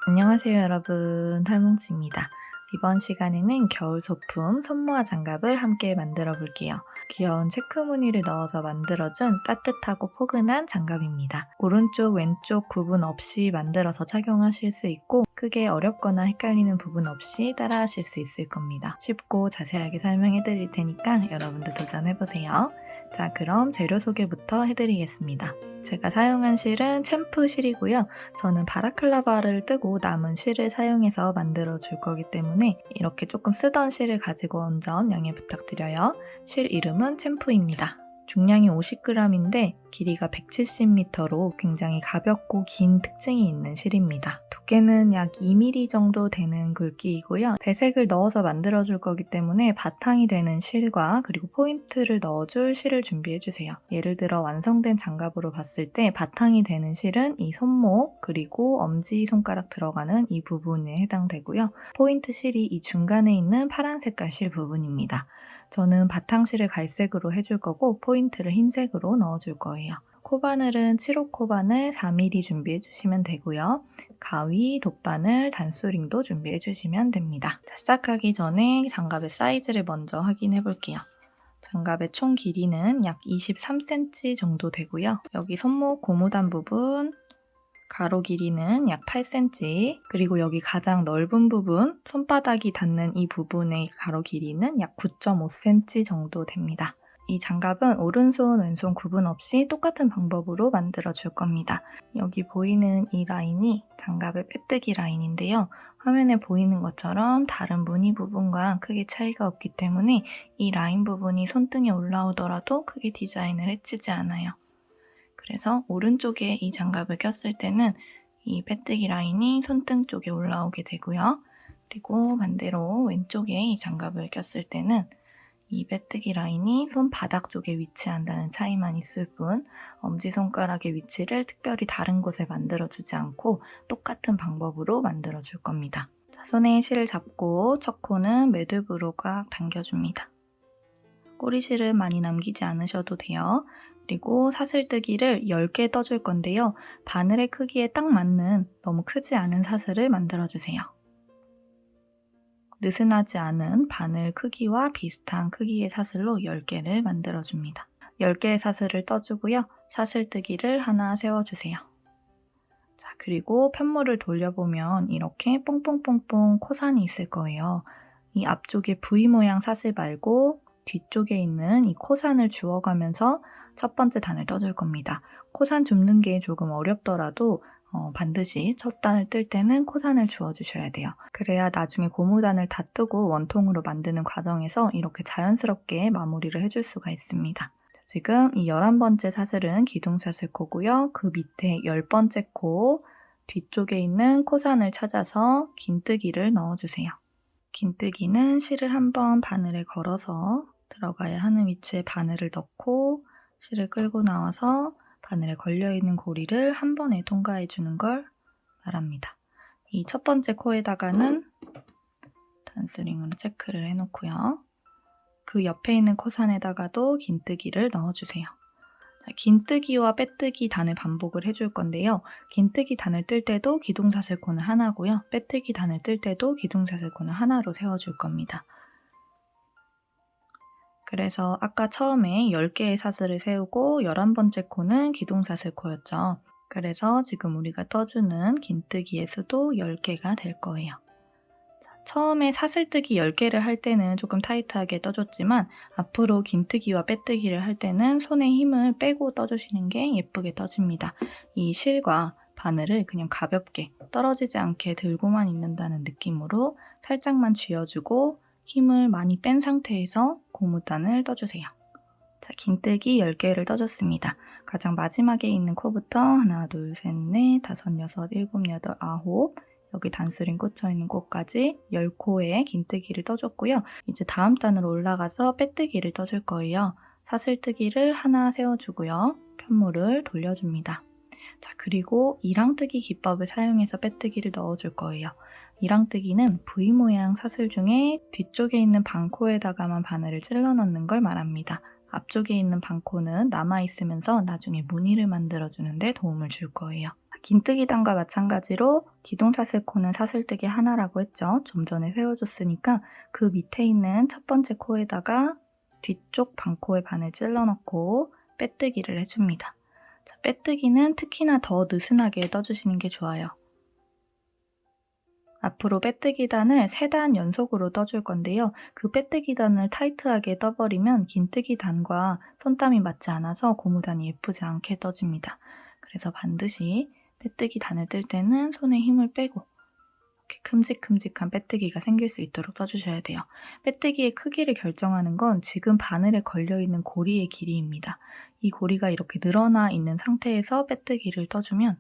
안녕하세요 여러분, 탈몽치입니다. 이번 시간에는 겨울 소품 손모아 장갑을 함께 만들어 볼게요. 귀여운 체크 무늬를 넣어서 만들어준 따뜻하고 포근한 장갑입니다. 오른쪽 왼쪽 구분 없이 만들어서 착용하실 수 있고 크게 어렵거나 헷갈리는 부분 없이 따라하실 수 있을 겁니다. 쉽고 자세하게 설명해 드릴 테니까 여러분도 도전해보세요. 자, 그럼 재료 소개부터 해드리겠습니다. 제가 사용한 실은 챔프 실이고요. 저는 바라클라바를 뜨고 남은 실을 사용해서 만들어 줄 거기 때문에 이렇게 조금 쓰던 실을 가지고 온 점 양해 부탁드려요. 실 이름은 챔프입니다. 중량이 50g인데 길이가 170m로 굉장히 가볍고 긴 특징이 있는 실입니다. 두께는 약 2mm 정도 되는 굵기이고요. 배색을 넣어서 만들어줄 거기 때문에 바탕이 되는 실과 그리고 포인트를 넣어줄 실을 준비해주세요. 예를 들어 완성된 장갑으로 봤을 때 바탕이 되는 실은 이 손목 그리고 엄지손가락 들어가는 이 부분에 해당되고요. 포인트 실이 이 중간에 있는 파란 색깔 실 부분입니다. 저는 바탕실을 갈색으로 해줄 거고 포인트를 흰색으로 넣어줄 거예요. 코바늘은 7호 코바늘 4mm 준비해 주시면 되고요. 가위, 돗바늘, 단수링도 준비해 주시면 됩니다. 자, 시작하기 전에 장갑의 사이즈를 먼저 확인해 볼게요. 장갑의 총 길이는 약 23cm 정도 되고요. 여기 손목 고무단 부분 가로 길이는 약 8cm, 그리고 여기 가장 넓은 부분, 손바닥이 닿는 이 부분의 가로 길이는 약 9.5cm 정도 됩니다. 이 장갑은 오른손, 왼손 구분 없이 똑같은 방법으로 만들어 줄 겁니다. 여기 보이는 이 라인이 장갑의 빼뜨기 라인인데요. 화면에 보이는 것처럼 다른 무늬 부분과 크게 차이가 없기 때문에 이 라인 부분이 손등에 올라오더라도 크게 디자인을 해치지 않아요. 그래서 오른쪽에 이 장갑을 꼈을 때는 이 빼뜨기 라인이 손등 쪽에 올라오게 되고요. 그리고 반대로 왼쪽에 이 장갑을 꼈을 때는 이 빼뜨기 라인이 손바닥 쪽에 위치한다는 차이만 있을 뿐 엄지손가락의 위치를 특별히 다른 곳에 만들어주지 않고 똑같은 방법으로 만들어줄 겁니다. 손에 실을 잡고 첫 코는 매듭으로 꽉 당겨줍니다. 꼬리실은 많이 남기지 않으셔도 돼요. 그리고 사슬뜨기를 10개 떠줄 건데요. 바늘의 크기에 딱 맞는 너무 크지 않은 사슬을 만들어주세요. 느슨하지 않은 바늘 크기와 비슷한 크기의 사슬로 10개를 만들어줍니다. 10개의 사슬을 떠주고요. 사슬뜨기를 하나 세워주세요. 자, 그리고 편물을 돌려보면 이렇게 뽕뽕뽕뽕 코산이 있을 거예요. 이 앞쪽에 V 모양 사슬 말고 뒤쪽에 있는 이 코산을 주워가면서 첫 번째 단을 떠줄 겁니다. 코산 줍는 게 조금 어렵더라도 반드시 첫 단을 뜰 때는 코산을 주워주셔야 돼요. 그래야 나중에 고무단을 다 뜨고 원통으로 만드는 과정에서 이렇게 자연스럽게 마무리를 해줄 수가 있습니다. 지금 이 11번째 사슬은 기둥사슬 코고요. 그 밑에 10번째 코 뒤쪽에 있는 코산을 찾아서 긴뜨기를 넣어주세요. 긴뜨기는 실을 한번 바늘에 걸어서 들어가야 하는 위치에 바늘을 넣고 실을 끌고 나와서 바늘에 걸려있는 고리를 한 번에 통과해 주는 걸 말합니다. 이 첫 번째 코에다가는 단스링으로 체크를 해놓고요. 그 옆에 있는 코산에다가도 긴뜨기를 넣어주세요. 긴뜨기와 빼뜨기 단을 반복을 해줄 건데요. 긴뜨기 단을 뜰 때도 기둥사슬코는 하나고요. 빼뜨기 단을 뜰 때도 기둥사슬코는 하나로 세워줄 겁니다. 그래서 아까 처음에 10개의 사슬을 세우고 11번째 코는 기둥사슬코였죠. 그래서 지금 우리가 떠주는 긴뜨기의 수도 10개가 될 거예요. 처음에 사슬뜨기 10개를 할 때는 조금 타이트하게 떠줬지만 앞으로 긴뜨기와 빼뜨기를 할 때는 손에 힘을 빼고 떠주시는 게 예쁘게 떠집니다. 이 실과 바늘을 그냥 가볍게 떨어지지 않게 들고만 있는다는 느낌으로 살짝만 쥐어주고 힘을 많이 뺀 상태에서 고무단을 떠주세요. 자, 긴뜨기 10개를 떠줬습니다. 가장 마지막에 있는 코부터 하나, 둘, 셋, 넷, 다섯, 여섯, 일곱, 여덟, 아홉 여기 단스링 꽂혀있는 곳까지 10코의 긴뜨기를 떠줬고요. 이제 다음 단으로 올라가서 빼뜨기를 떠줄 거예요. 사슬뜨기를 하나 세워주고요. 편물을 돌려줍니다. 자, 그리고 이랑뜨기 기법을 사용해서 빼뜨기를 넣어줄 거예요. 이랑뜨기는 V 모양 사슬 중에 뒤쪽에 있는 반코에다가만 바늘을 찔러 넣는 걸 말합니다. 앞쪽에 있는 반코는 남아있으면서 나중에 무늬를 만들어주는 데 도움을 줄 거예요. 긴뜨기단과 마찬가지로 기둥사슬코는 사슬뜨기 하나라고 했죠. 좀 전에 세워줬으니까 그 밑에 있는 첫 번째 코에다가 뒤쪽 반코에 바늘 찔러 넣고 빼뜨기를 해줍니다. 자, 빼뜨기는 특히나 더 느슨하게 떠주시는 게 좋아요. 앞으로 빼뜨기단을 3단 연속으로 떠줄 건데요. 그 빼뜨기단을 타이트하게 떠버리면 긴뜨기단과 손땀이 맞지 않아서 고무단이 예쁘지 않게 떠집니다. 그래서 반드시 빼뜨기단을 뜰 때는 손에 힘을 빼고 이렇게 큼직큼직한 빼뜨기가 생길 수 있도록 떠주셔야 돼요. 빼뜨기의 크기를 결정하는 건 지금 바늘에 걸려있는 고리의 길이입니다. 이 고리가 이렇게 늘어나 있는 상태에서 빼뜨기를 떠주면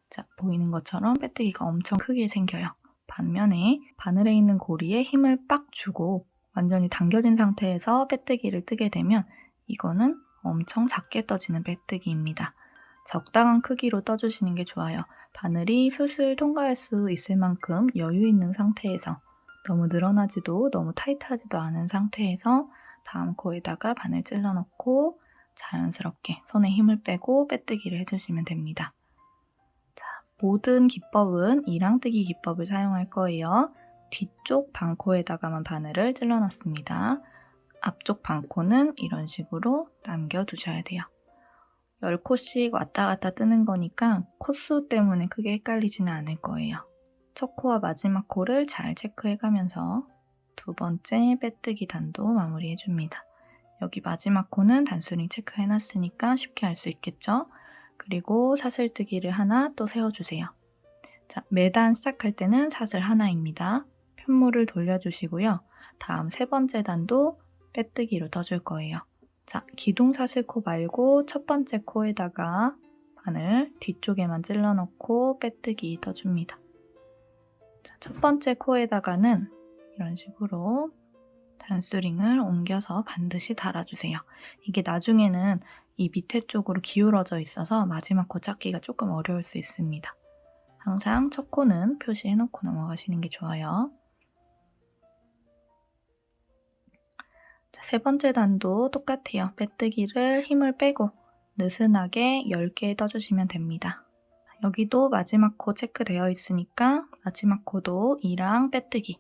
자, 보이는 것처럼 빼뜨기가 엄청 크게 생겨요. 반면에 바늘에 있는 고리에 힘을 빡 주고 완전히 당겨진 상태에서 빼뜨기를 뜨게 되면 이거는 엄청 작게 떠지는 빼뜨기입니다. 적당한 크기로 떠주시는 게 좋아요. 바늘이 슬슬 통과할 수 있을 만큼 여유 있는 상태에서 너무 늘어나지도 너무 타이트하지도 않은 상태에서 다음 코에다가 바늘 찔러 넣고 자연스럽게 손에 힘을 빼고 빼뜨기를 해주시면 됩니다. 모든 기법은 이랑뜨기 기법을 사용할 거예요. 뒤쪽 반코에다가만 바늘을 찔러 넣습니다. 앞쪽 반코는 이런 식으로 남겨두셔야 돼요. 10코씩 왔다 갔다 뜨는 거니까 코수 때문에 크게 헷갈리지는 않을 거예요. 첫 코와 마지막 코를 잘 체크해가면서 두 번째 빼뜨기 단도 마무리해줍니다. 여기 마지막 코는 단수링 체크해놨으니까 쉽게 알 수 있겠죠? 그리고 사슬뜨기를 하나 또 세워주세요. 자, 매단 시작할 때는 사슬 하나입니다. 편물을 돌려주시고요. 다음 세 번째 단도 빼뜨기로 떠줄 거예요. 자, 기둥사슬코 말고 첫 번째 코에다가 바늘 뒤쪽에만 찔러 넣고 빼뜨기 떠줍니다. 자, 첫 번째 코에다가는 이런 식으로 단수링을 옮겨서 반드시 달아주세요. 이게 나중에는 이 밑에 쪽으로 기울어져 있어서 마지막 코 찾기가 조금 어려울 수 있습니다. 항상 첫 코는 표시해놓고 넘어가시는 게 좋아요. 자, 세 번째 단도 똑같아요. 빼뜨기를 힘을 빼고 느슨하게 10개 떠주시면 됩니다. 여기도 마지막 코 체크되어 있으니까 마지막 코도 이랑 빼뜨기.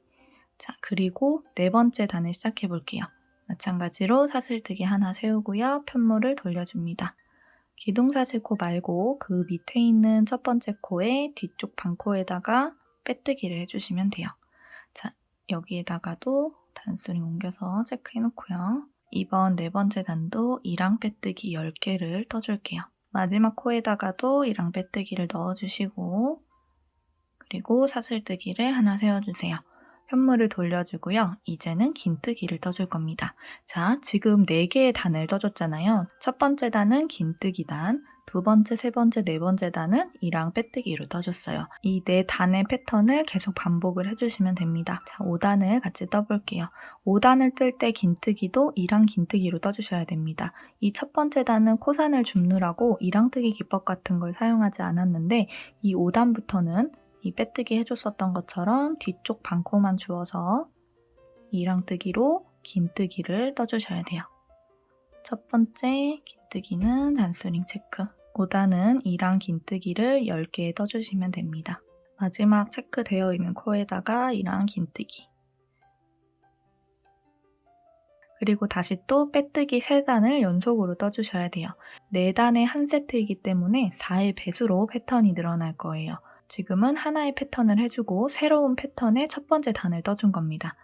자, 그리고 네 번째 단을 시작해 볼게요. 마찬가지로 사슬뜨기 하나 세우고요. 편물을 돌려줍니다. 기둥사슬코 말고 그 밑에 있는 첫 번째 코에 뒤쪽 반코에다가 빼뜨기를 해주시면 돼요. 자, 여기에다가도 단수링 옮겨서 체크해놓고요. 이번 네 번째 단도 이랑 빼뜨기 10개를 떠줄게요. 마지막 코에다가도 이랑 빼뜨기를 넣어주시고 그리고 사슬뜨기를 하나 세워주세요. 편물을 돌려주고요. 이제는 긴뜨기를 떠줄 겁니다. 자, 지금 4개의 단을 떠줬잖아요. 첫 번째 단은 긴뜨기 단, 두 번째, 세 번째, 네 번째 단은 이랑 빼뜨기로 떠줬어요. 이 4단의 패턴을 계속 반복을 해주시면 됩니다. 자, 5단을 같이 떠볼게요. 5단을 뜰 때 긴뜨기도 이랑 긴뜨기로 떠주셔야 됩니다. 이 첫 번째 단은 코산을 줍느라고 이랑뜨기 기법 같은 걸 사용하지 않았는데 이 5단부터는 이 빼뜨기 해줬었던 것처럼 뒤쪽 반코만 주어서 이랑뜨기로 긴뜨기를 떠주셔야 돼요. 첫 번째 긴뜨기는 단수링 체크, 5단은 이랑 긴뜨기를 10개 떠주시면 됩니다. 마지막 체크되어 있는 코에다가 이랑 긴뜨기 그리고 다시 또 빼뜨기 3단을 연속으로 떠주셔야 돼요. 4단의 한 세트이기 때문에 4의 배수로 패턴이 늘어날 거예요. 지금은 하나의 패턴을 해주고 새로운 패턴의 첫 번째 단을 떠준 겁니다.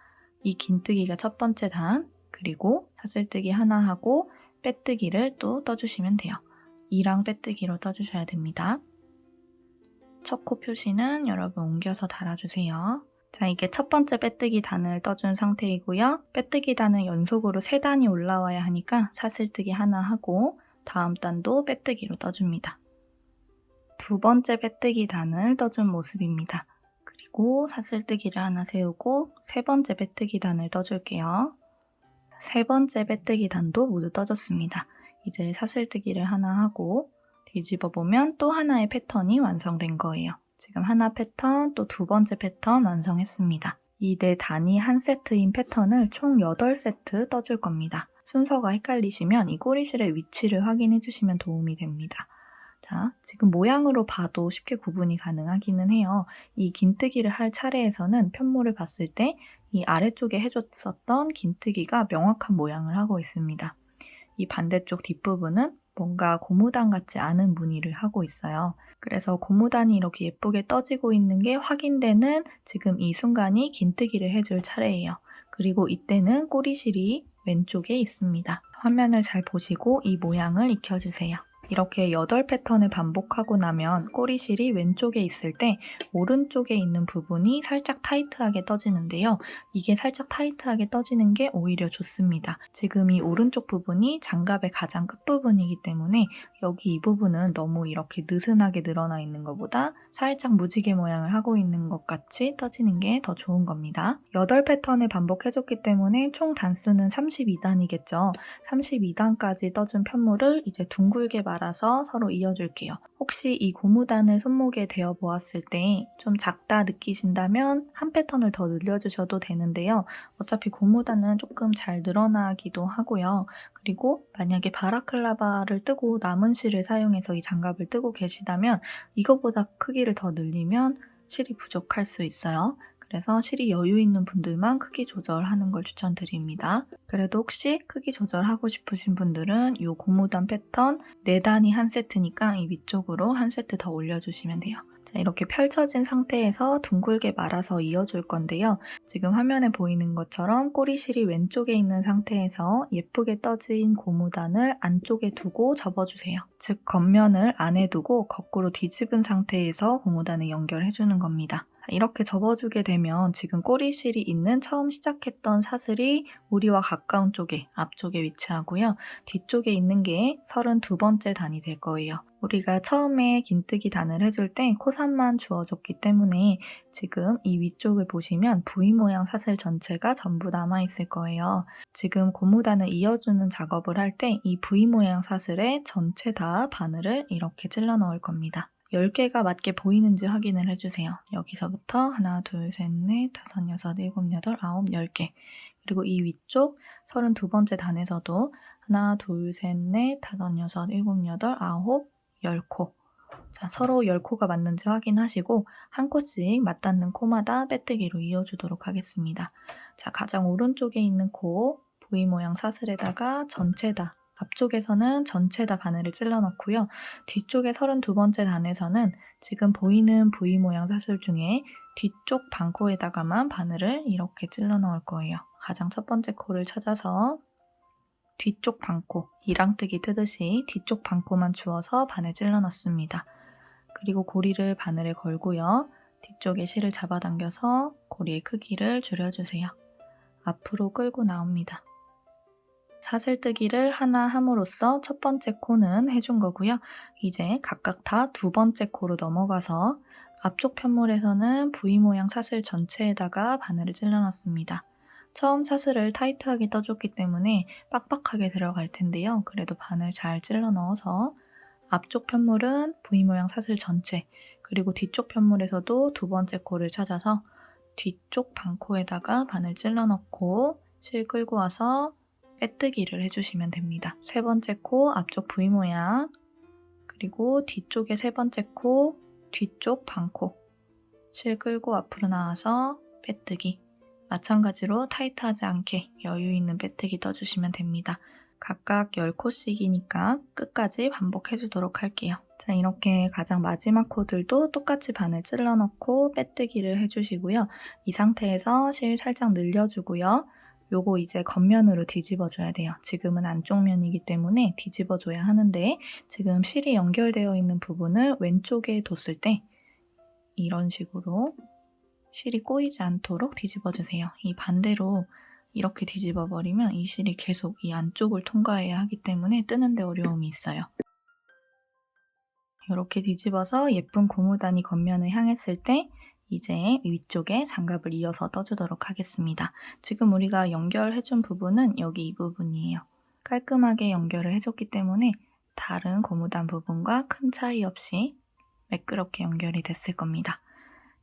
이 긴뜨기가 첫 번째 단, 그리고 사슬뜨기 하나 하고 빼뜨기를 또 떠주시면 돼요. 이랑 빼뜨기로 떠주셔야 됩니다. 첫 코 표시는 여러분 옮겨서 달아주세요. 자, 이게 첫 번째 빼뜨기 단을 떠준 상태이고요. 빼뜨기 단은 연속으로 3단이 올라와야 하니까 사슬뜨기 하나 하고 다음 단도 빼뜨기로 떠줍니다. 두 번째 빼뜨기 단을 떠준 모습입니다. 그리고 사슬뜨기를 하나 세우고 세 번째 빼뜨기 단을 떠줄게요. 세 번째 빼뜨기 단도 모두 떠줬습니다. 이제 사슬뜨기를 하나 하고 뒤집어 보면 또 하나의 패턴이 완성된 거예요. 지금 하나 패턴, 또 두 번째 패턴 완성했습니다. 이 4단이 한 세트인 패턴을 총 8세트 떠줄 겁니다. 순서가 헷갈리시면 이 꼬리실의 위치를 확인해 주시면 도움이 됩니다. 자, 지금 모양으로 봐도 쉽게 구분이 가능하기는 해요. 이 긴뜨기를 할 차례에서는 편모를 봤을 때 이 아래쪽에 해줬었던 긴뜨기가 명확한 모양을 하고 있습니다. 이 반대쪽 뒷부분은 뭔가 고무단 같지 않은 무늬를 하고 있어요. 그래서 고무단이 이렇게 예쁘게 떠지고 있는 게 확인되는 지금 이 순간이 긴뜨기를 해줄 차례예요. 그리고 이때는 꼬리실이 왼쪽에 있습니다. 화면을 잘 보시고 이 모양을 익혀주세요. 이렇게 8패턴을 반복하고 나면 꼬리실이 왼쪽에 있을 때 오른쪽에 있는 부분이 살짝 타이트하게 떠지는데요. 이게 살짝 타이트하게 떠지는 게 오히려 좋습니다. 지금 이 오른쪽 부분이 장갑의 가장 끝부분이기 때문에 여기 이 부분은 너무 이렇게 느슨하게 늘어나 있는 것보다 살짝 무지개 모양을 하고 있는 것 같이 떠지는 게 더 좋은 겁니다. 8패턴을 반복해줬기 때문에 총 단수는 32단이겠죠. 32단까지 떠준 편물을 이제 둥글게 말아서 서로 이어줄게요. 혹시 이 고무단을 손목에 대어 보았을 때 좀 작다 느끼신다면 한 패턴을 더 늘려주셔도 되는데요. 어차피 고무단은 조금 잘 늘어나기도 하고요. 그리고 만약에 바라클라바를 뜨고 남은 실을 사용해서 이 장갑을 뜨고 계시다면 이거보다 크기를 더 늘리면 실이 부족할 수 있어요. 그래서 실이 여유 있는 분들만 크기 조절하는 걸 추천드립니다. 그래도 혹시 크기 조절하고 싶으신 분들은 이 고무단 패턴 4단이 한 세트니까 이 위쪽으로 한 세트 더 올려주시면 돼요. 자, 이렇게 펼쳐진 상태에서 둥글게 말아서 이어줄 건데요. 지금 화면에 보이는 것처럼 꼬리실이 왼쪽에 있는 상태에서 예쁘게 떠진 고무단을 안쪽에 두고 접어주세요. 즉 겉면을 안에 두고 거꾸로 뒤집은 상태에서 고무단을 연결해주는 겁니다. 이렇게 접어주게 되면 지금 꼬리실이 있는 처음 시작했던 사슬이 우리와 가까운 쪽에 앞쪽에 위치하고요. 뒤쪽에 있는 게 32번째 단이 될 거예요. 우리가 처음에 긴뜨기 단을 해줄 때 코산만 주어졌기 때문에 지금 이 위쪽을 보시면 V 모양 사슬 전체가 전부 남아있을 거예요. 지금 고무단을 이어주는 작업을 할 때 이 V 모양 사슬에 전체 다 바늘을 이렇게 찔러 넣을 겁니다. 10개가 맞게 보이는지 확인을 해주세요. 여기서부터 하나, 둘, 셋, 넷, 다섯, 여섯, 일곱, 여덟, 아홉, 10개. 그리고 이 위쪽 32번째 단에서도 하나, 둘, 셋, 넷, 다섯, 여섯, 일곱, 여덟, 아홉, 10코. 자, 서로 10코가 맞는지 확인하시고 한 코씩 맞닿는 코마다 빼뜨기로 이어주도록 하겠습니다. 자, 가장 오른쪽에 있는 코, V 모양 사슬에다가 전체 다 앞쪽에서는 전체 다 바늘을 찔러 넣고요. 뒤쪽에 32번째 단에서는 지금 보이는 V 모양 사슬 중에 뒤쪽 반코에다가만 바늘을 이렇게 찔러 넣을 거예요. 가장 첫 번째 코를 찾아서 뒤쪽 반코, 이랑뜨기 트듯이 뒤쪽 반코만 주어서 바늘 찔러 넣습니다. 그리고 고리를 바늘에 걸고요. 뒤쪽에 실을 잡아당겨서 고리의 크기를 줄여주세요. 앞으로 끌고 나옵니다. 사슬뜨기를 하나 함으로써 첫 번째 코는 해준 거고요. 이제 각각 다 두 번째 코로 넘어가서 앞쪽 편물에서는 V 모양 사슬 전체에다가 바늘을 찔러 넣습니다. 처음 사슬을 타이트하게 떠줬기 때문에 빡빡하게 들어갈 텐데요. 그래도 바늘 잘 찔러 넣어서 앞쪽 편물은 V 모양 사슬 전체, 그리고 뒤쪽 편물에서도 두 번째 코를 찾아서 뒤쪽 반코에다가 바늘 찔러 넣고 실 끌고 와서 빼뜨기를 해주시면 됩니다. 세 번째 코 앞쪽 V 모양, 그리고 뒤쪽에 세 번째 코 뒤쪽 반코, 실 끌고 앞으로 나와서 빼뜨기. 마찬가지로 타이트하지 않게 여유 있는 빼뜨기 떠주시면 됩니다. 각각 10코씩이니까 끝까지 반복해주도록 할게요. 자, 이렇게 가장 마지막 코들도 똑같이 바늘 찔러 넣고 빼뜨기를 해주시고요. 이 상태에서 실 살짝 늘려주고요. 요거 이제 겉면으로 뒤집어줘야 돼요. 지금은 안쪽 면이기 때문에 뒤집어줘야 하는데 지금 실이 연결되어 있는 부분을 왼쪽에 뒀을 때 이런 식으로 실이 꼬이지 않도록 뒤집어주세요. 이 반대로 이렇게 뒤집어 버리면 이 실이 계속 이 안쪽을 통과해야 하기 때문에 뜨는데 어려움이 있어요. 이렇게 뒤집어서 예쁜 고무단이 겉면을 향했을 때 이제 위쪽에 장갑을 이어서 떠주도록 하겠습니다. 지금 우리가 연결해준 부분은 여기 이 부분이에요. 깔끔하게 연결을 해줬기 때문에 다른 고무단 부분과 큰 차이 없이 매끄럽게 연결이 됐을 겁니다.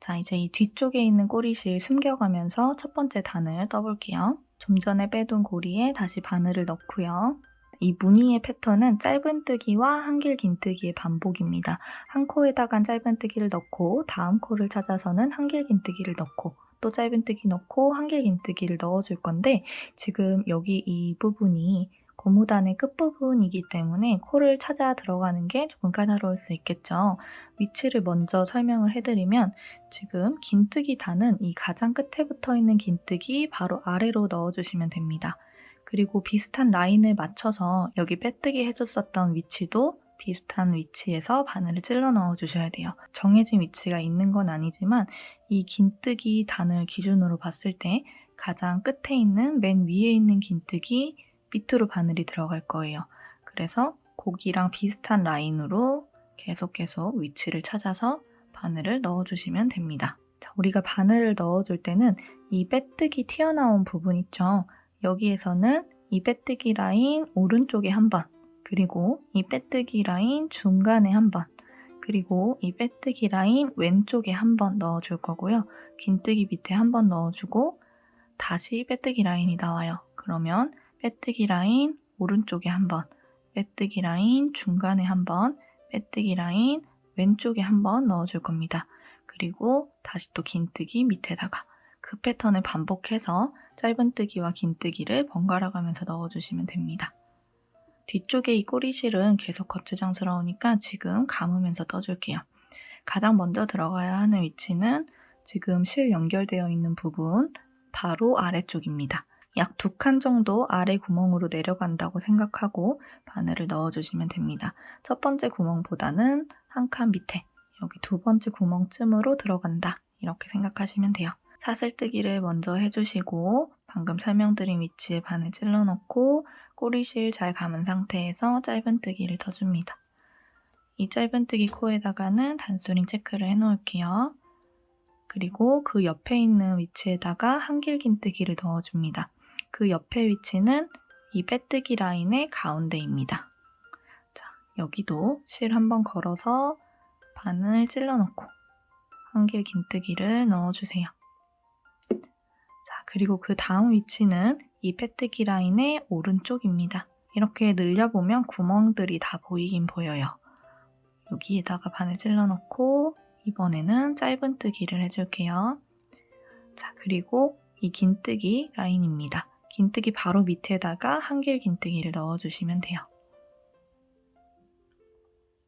자, 이제 이 뒤쪽에 있는 꼬리실 숨겨가면서 첫 번째 단을 떠볼게요. 좀 전에 빼둔 고리에 다시 바늘을 넣고요. 이 무늬의 패턴은 짧은뜨기와 한길 긴뜨기의 반복입니다. 한 코에다간 짧은뜨기를 넣고 다음 코를 찾아서는 한길 긴뜨기를 넣고 또 짧은뜨기 넣고 한길 긴뜨기를 넣어줄 건데 지금 여기 이 부분이 고무단의 끝부분이기 때문에 코를 찾아 들어가는 게 조금 까다로울 수 있겠죠. 위치를 먼저 설명을 해드리면 지금 긴뜨기 단은 이 가장 끝에 붙어 있는 긴뜨기 바로 아래로 넣어주시면 됩니다. 그리고 비슷한 라인을 맞춰서 여기 빼뜨기 해줬었던 위치도 비슷한 위치에서 바늘을 찔러 넣어 주셔야 돼요. 정해진 위치가 있는 건 아니지만 이 긴뜨기 단을 기준으로 봤을 때 가장 끝에 있는 맨 위에 있는 긴뜨기 밑으로 바늘이 들어갈 거예요. 그래서 거기랑 비슷한 라인으로 계속 위치를 찾아서 바늘을 넣어주시면 됩니다. 자, 우리가 바늘을 넣어줄 때는 이 빼뜨기 튀어나온 부분 있죠? 여기에서는 이 빼뜨기 라인 오른쪽에 한 번, 그리고 이 빼뜨기 라인 중간에 한 번, 그리고 이 빼뜨기 라인 왼쪽에 한 번 넣어줄 거고요. 긴뜨기 밑에 한 번 넣어주고 다시 빼뜨기 라인이 나와요. 그러면 빼뜨기 라인 오른쪽에 한 번, 빼뜨기 라인 중간에 한 번, 빼뜨기 라인 왼쪽에 한 번 넣어줄 겁니다. 그리고 다시 또 긴뜨기 밑에다가 그 패턴을 반복해서 짧은뜨기와 긴뜨기를 번갈아 가면서 넣어주시면 됩니다. 뒤쪽에 이 꼬리실은 계속 거추장스러우니까 지금 감으면서 떠줄게요. 가장 먼저 들어가야 하는 위치는 지금 실 연결되어 있는 부분 바로 아래쪽입니다. 약 2칸 정도 아래 구멍으로 내려간다고 생각하고 바늘을 넣어주시면 됩니다. 첫 번째 구멍보다는 한 칸 밑에 여기 두 번째 구멍쯤으로 들어간다 이렇게 생각하시면 돼요. 사슬뜨기를 먼저 해주시고 방금 설명드린 위치에 바늘 찔러 넣고 꼬리실 잘 감은 상태에서 짧은뜨기를 떠줍니다. 이 짧은뜨기 코에다가는 단수링 체크를 해놓을게요. 그리고 그 옆에 있는 위치에다가 한길 긴뜨기를 넣어줍니다. 그 옆에 위치는 이 빼뜨기 라인의 가운데입니다. 자, 여기도 실 한번 걸어서 바늘 찔러 넣고 한길 긴뜨기를 넣어주세요. 자, 그리고 그 다음 위치는 이 빼뜨기 라인의 오른쪽입니다. 이렇게 늘려보면 구멍들이 다 보이긴 보여요. 여기에다가 바늘 찔러 넣고 이번에는 짧은뜨기를 해줄게요. 자, 그리고 이 긴뜨기 라인입니다. 긴뜨기 바로 밑에다가 한길 긴뜨기를 넣어주시면 돼요.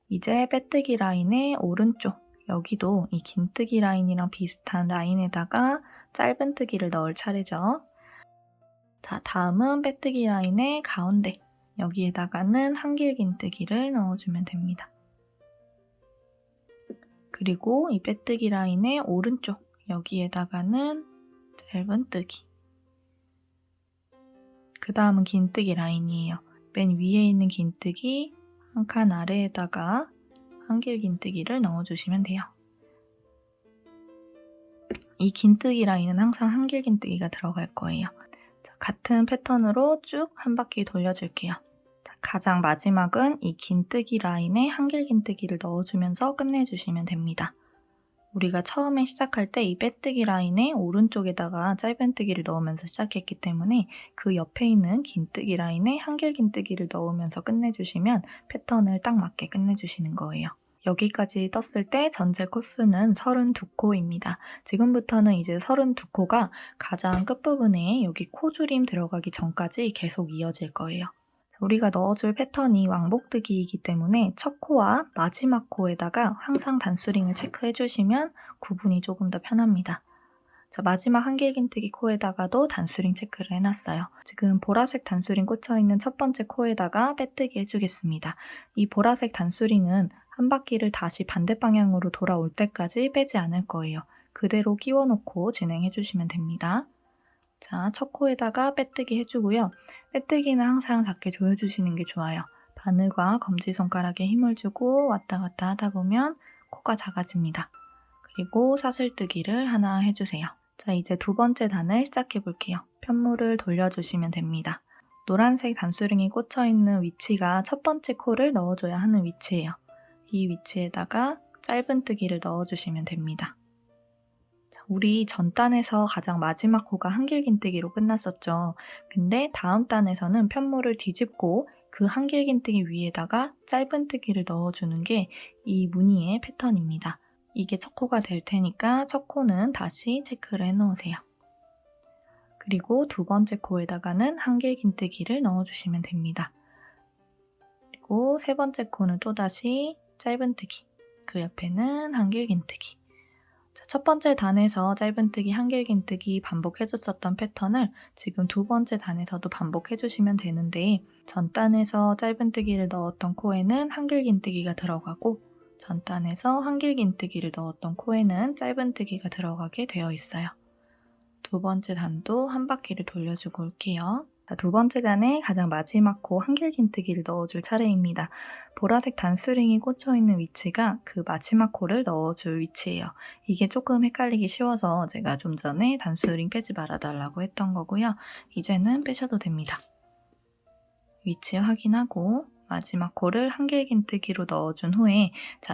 이제 빼뜨기 라인의 오른쪽, 여기도 이 긴뜨기 라인이랑 비슷한 라인에다가 짧은뜨기를 넣을 차례죠. 자, 다음은 빼뜨기 라인의 가운데, 여기에다가는 한길 긴뜨기를 넣어주면 됩니다. 그리고 이 빼뜨기 라인의 오른쪽, 여기에다가는 짧은뜨기. 그 다음은 긴뜨기 라인이에요. 맨 위에 있는 긴뜨기 한 칸 아래에다가 한길 긴뜨기를 넣어주시면 돼요. 이 긴뜨기 라인은 항상 한길 긴뜨기가 들어갈 거예요. 자, 같은 패턴으로 쭉 한 바퀴 돌려줄게요. 자, 가장 마지막은 이 긴뜨기 라인에 한길 긴뜨기를 넣어주면서 끝내주시면 됩니다. 우리가 처음에 시작할 때 이 빼뜨기 라인의 오른쪽에다가 짧은뜨기를 넣으면서 시작했기 때문에 그 옆에 있는 긴뜨기 라인에 한길 긴뜨기를 넣으면서 끝내주시면 패턴을 딱 맞게 끝내주시는 거예요. 여기까지 떴을 때 전체 코수는 32코입니다. 지금부터는 이제 32코가 가장 끝부분에 여기 코줄임 들어가기 전까지 계속 이어질 거예요. 우리가 넣어줄 패턴이 왕복뜨기이기 때문에 첫 코와 마지막 코에다가 항상 단수링을 체크해주시면 구분이 조금 더 편합니다. 자, 마지막 한길 긴뜨기 코에다가도 단수링 체크를 해놨어요. 지금 보라색 단수링 꽂혀있는 첫 번째 코에다가 빼뜨기 해주겠습니다. 이 보라색 단수링은 한 바퀴를 다시 반대 방향으로 돌아올 때까지 빼지 않을 거예요. 그대로 끼워놓고 진행해주시면 됩니다. 자, 첫 코에다가 빼뜨기 해주고요. 빼뜨기는 항상 작게 조여주시는 게 좋아요. 바늘과 검지손가락에 힘을 주고 왔다 갔다 하다 보면 코가 작아집니다. 그리고 사슬뜨기를 하나 해주세요. 자, 이제 두 번째 단을 시작해 볼게요. 편물을 돌려주시면 됩니다. 노란색 단수링이 꽂혀있는 위치가 첫 번째 코를 넣어줘야 하는 위치예요. 이 위치에다가 짧은뜨기를 넣어주시면 됩니다. 우리 전 단에서 가장 마지막 코가 한길 긴뜨기로 끝났었죠. 근데 다음 단에서는 편물을 뒤집고 그 한길긴뜨기 위에다가 짧은뜨기를 넣어주는 게 이 무늬의 패턴입니다. 이게 첫 코가 될 테니까 첫 코는 다시 체크를 해놓으세요. 그리고 두 번째 코에다가는 한길긴뜨기를 넣어주시면 됩니다. 그리고 세 번째 코는 또다시 짧은뜨기, 그 옆에는 한길긴뜨기. 첫 번째 단에서 짧은뜨기, 한길긴뜨기 반복해줬었던 패턴을 지금 두 번째 단에서도 반복해주시면 되는데, 전 단에서 짧은뜨기를 넣었던 코에는 한길긴뜨기가 들어가고 전 단에서 한길긴뜨기를 넣었던 코에는 짧은뜨기가 들어가게 되어 있어요. 두 번째 단도 한 바퀴를 돌려주고 올게요. 두 번째 단에 가장 마지막 코 한길긴뜨기를 넣어줄 차례입니다. 보라색 단수링이 꽂혀있는 위치가 그 마지막 코를 넣어줄 위치예요. 이게 조금 헷갈리기 쉬워서 제가 좀 전에 단수링 빼지 말아달라고 했던 거고요. 이제는 빼셔도 됩니다. 위치 확인하고 마지막 코를 한길긴뜨기로 넣어준 후에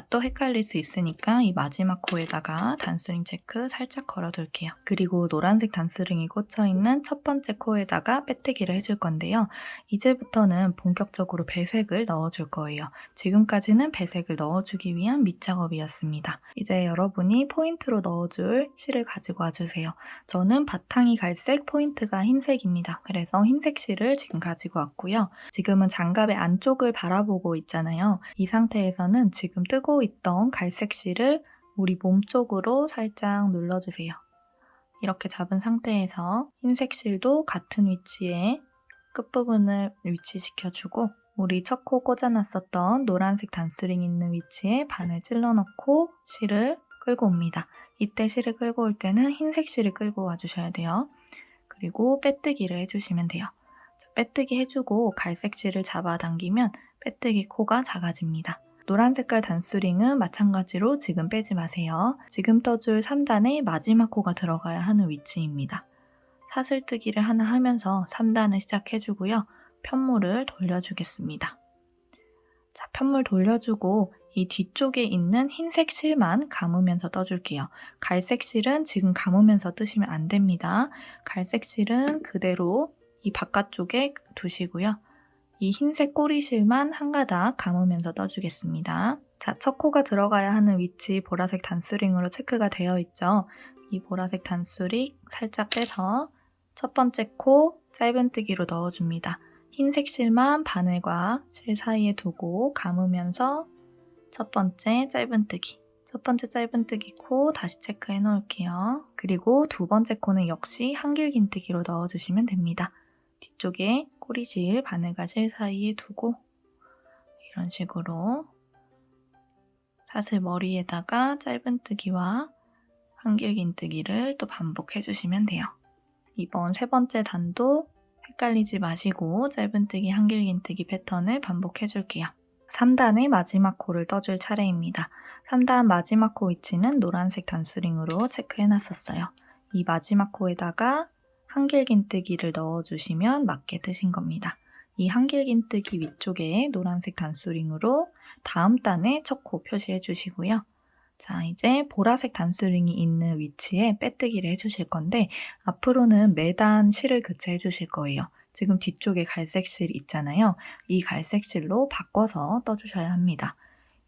또 헷갈릴 수 있으니까 이 마지막 코에다가 단수링 체크 살짝 걸어둘게요. 그리고 노란색 단수링이 꽂혀있는 첫 번째 코에다가 빼뜨기를 해줄 건데요. 이제부터는 본격적으로 배색을 넣어줄 거예요. 지금까지는 배색을 넣어주기 위한 밑작업이었습니다. 이제 여러분이 포인트로 넣어줄 실을 가지고 와주세요. 저는 바탕이 갈색, 포인트가 흰색입니다. 그래서 흰색 실을 지금 가지고 왔고요. 지금은 장갑의 안쪽을 바라보고 있잖아요. 이 상태에서는 지금 뜨고 있던 갈색 실을 우리 몸 쪽으로 살짝 눌러주세요. 이렇게 잡은 상태에서 흰색 실도 같은 위치에 끝부분을 위치시켜주고 우리 첫 코 꽂아놨었던 노란색 단수링 있는 위치에 바늘 찔러 넣고 실을 끌고 옵니다. 이때 실을 끌고 올 때는 흰색 실을 끌고 와주셔야 돼요. 그리고 빼뜨기를 해주시면 돼요. 빼뜨기 해주고 갈색 실을 잡아당기면 빼뜨기 코가 작아집니다. 노란 색깔 단수링은 마찬가지로 지금 빼지 마세요. 지금 떠줄 3단의 마지막 코가 들어가야 하는 위치입니다. 사슬뜨기를 하나 하면서 3단을 시작해주고요. 편물을 돌려주겠습니다. 자, 편물 돌려주고 이 뒤쪽에 있는 흰색 실만 감으면서 떠줄게요. 갈색 실은 지금 감으면서 뜨시면 안 됩니다. 갈색 실은 그대로 이 바깥쪽에 두시고요. 이 흰색 꼬리실만 한 가닥 감으면서 떠주겠습니다. 자, 첫 코가 들어가야 하는 위치 보라색 단수링으로 체크가 되어 있죠. 이 보라색 단수링 살짝 빼서 첫 번째 코 짧은뜨기로 넣어줍니다. 흰색 실만 바늘과 실 사이에 두고 감으면서 첫 번째 짧은뜨기. 첫 번째 짧은뜨기 코 다시 체크해 놓을게요. 그리고 두 번째 코는 역시 한길긴뜨기로 넣어주시면 됩니다. 뒤쪽에 꼬리실, 바늘과 실 사이에 두고 이런 식으로 사슬 머리에다가 짧은뜨기와 한길긴뜨기를 또 반복해주시면 돼요. 이번 세 번째 단도 헷갈리지 마시고 짧은뜨기, 한길긴뜨기 패턴을 반복해줄게요. 3단의 마지막 코를 떠줄 차례입니다. 3단 마지막 코 위치는 노란색 단수링으로 체크해놨었어요. 이 마지막 코에다가 한길긴뜨기를 넣어주시면 맞게 뜨신 겁니다. 이 한길긴뜨기 위쪽에 노란색 단수링으로 다음 단의 첫 코 표시해 주시고요. 자, 이제 보라색 단수링이 있는 위치에 빼뜨기를 해주실 건데 앞으로는 매단 실을 교체해 주실 거예요. 지금 뒤쪽에 갈색 실 있잖아요. 이 갈색 실로 바꿔서 떠주셔야 합니다.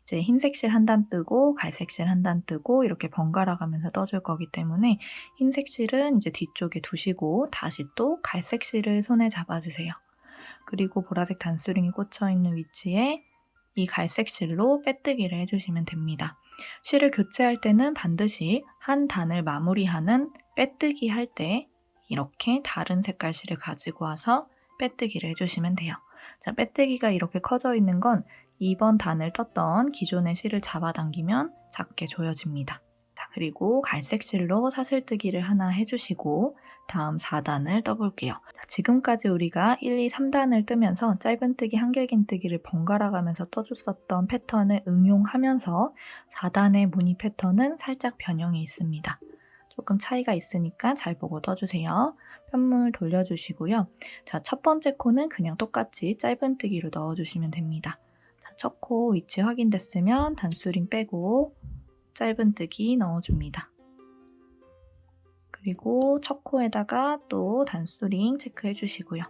이제 흰색 실 한 단 뜨고 갈색 실 한 단 뜨고 이렇게 번갈아 가면서 떠줄 거기 때문에 흰색 실은 이제 뒤쪽에 두시고 다시 또 갈색 실을 손에 잡아주세요. 그리고 보라색 단수링이 꽂혀 있는 위치에 이 갈색 실로 빼뜨기를 해주시면 됩니다. 실을 교체할 때는 반드시 한 단을 마무리하는 빼뜨기 할 때 이렇게 다른 색깔 실을 가지고 와서 빼뜨기를 해주시면 돼요. 자, 빼뜨기가 이렇게 커져 있는 건 2번 단을 떴던 기존의 실을 잡아당기면 작게 조여집니다. 자, 그리고 갈색 실로 사슬뜨기를 하나 해주시고 다음 4단을 떠볼게요. 자, 지금까지 우리가 1, 2, 3단을 뜨면서 짧은뜨기, 한길긴뜨기를 번갈아 가면서 떠줬었던 패턴을 응용하면서 4단의 무늬 패턴은 살짝 변형이 있습니다. 조금 차이가 있으니까 잘 보고 떠주세요. 편물 돌려주시고요. 자, 첫 번째 코는 그냥 똑같이 짧은뜨기로 넣어주시면 됩니다. 첫 코 위치 확인됐으면 단수링 빼고 짧은뜨기 넣어줍니다. 그리고 첫 코에다가 또 단수링 체크해 주시고요.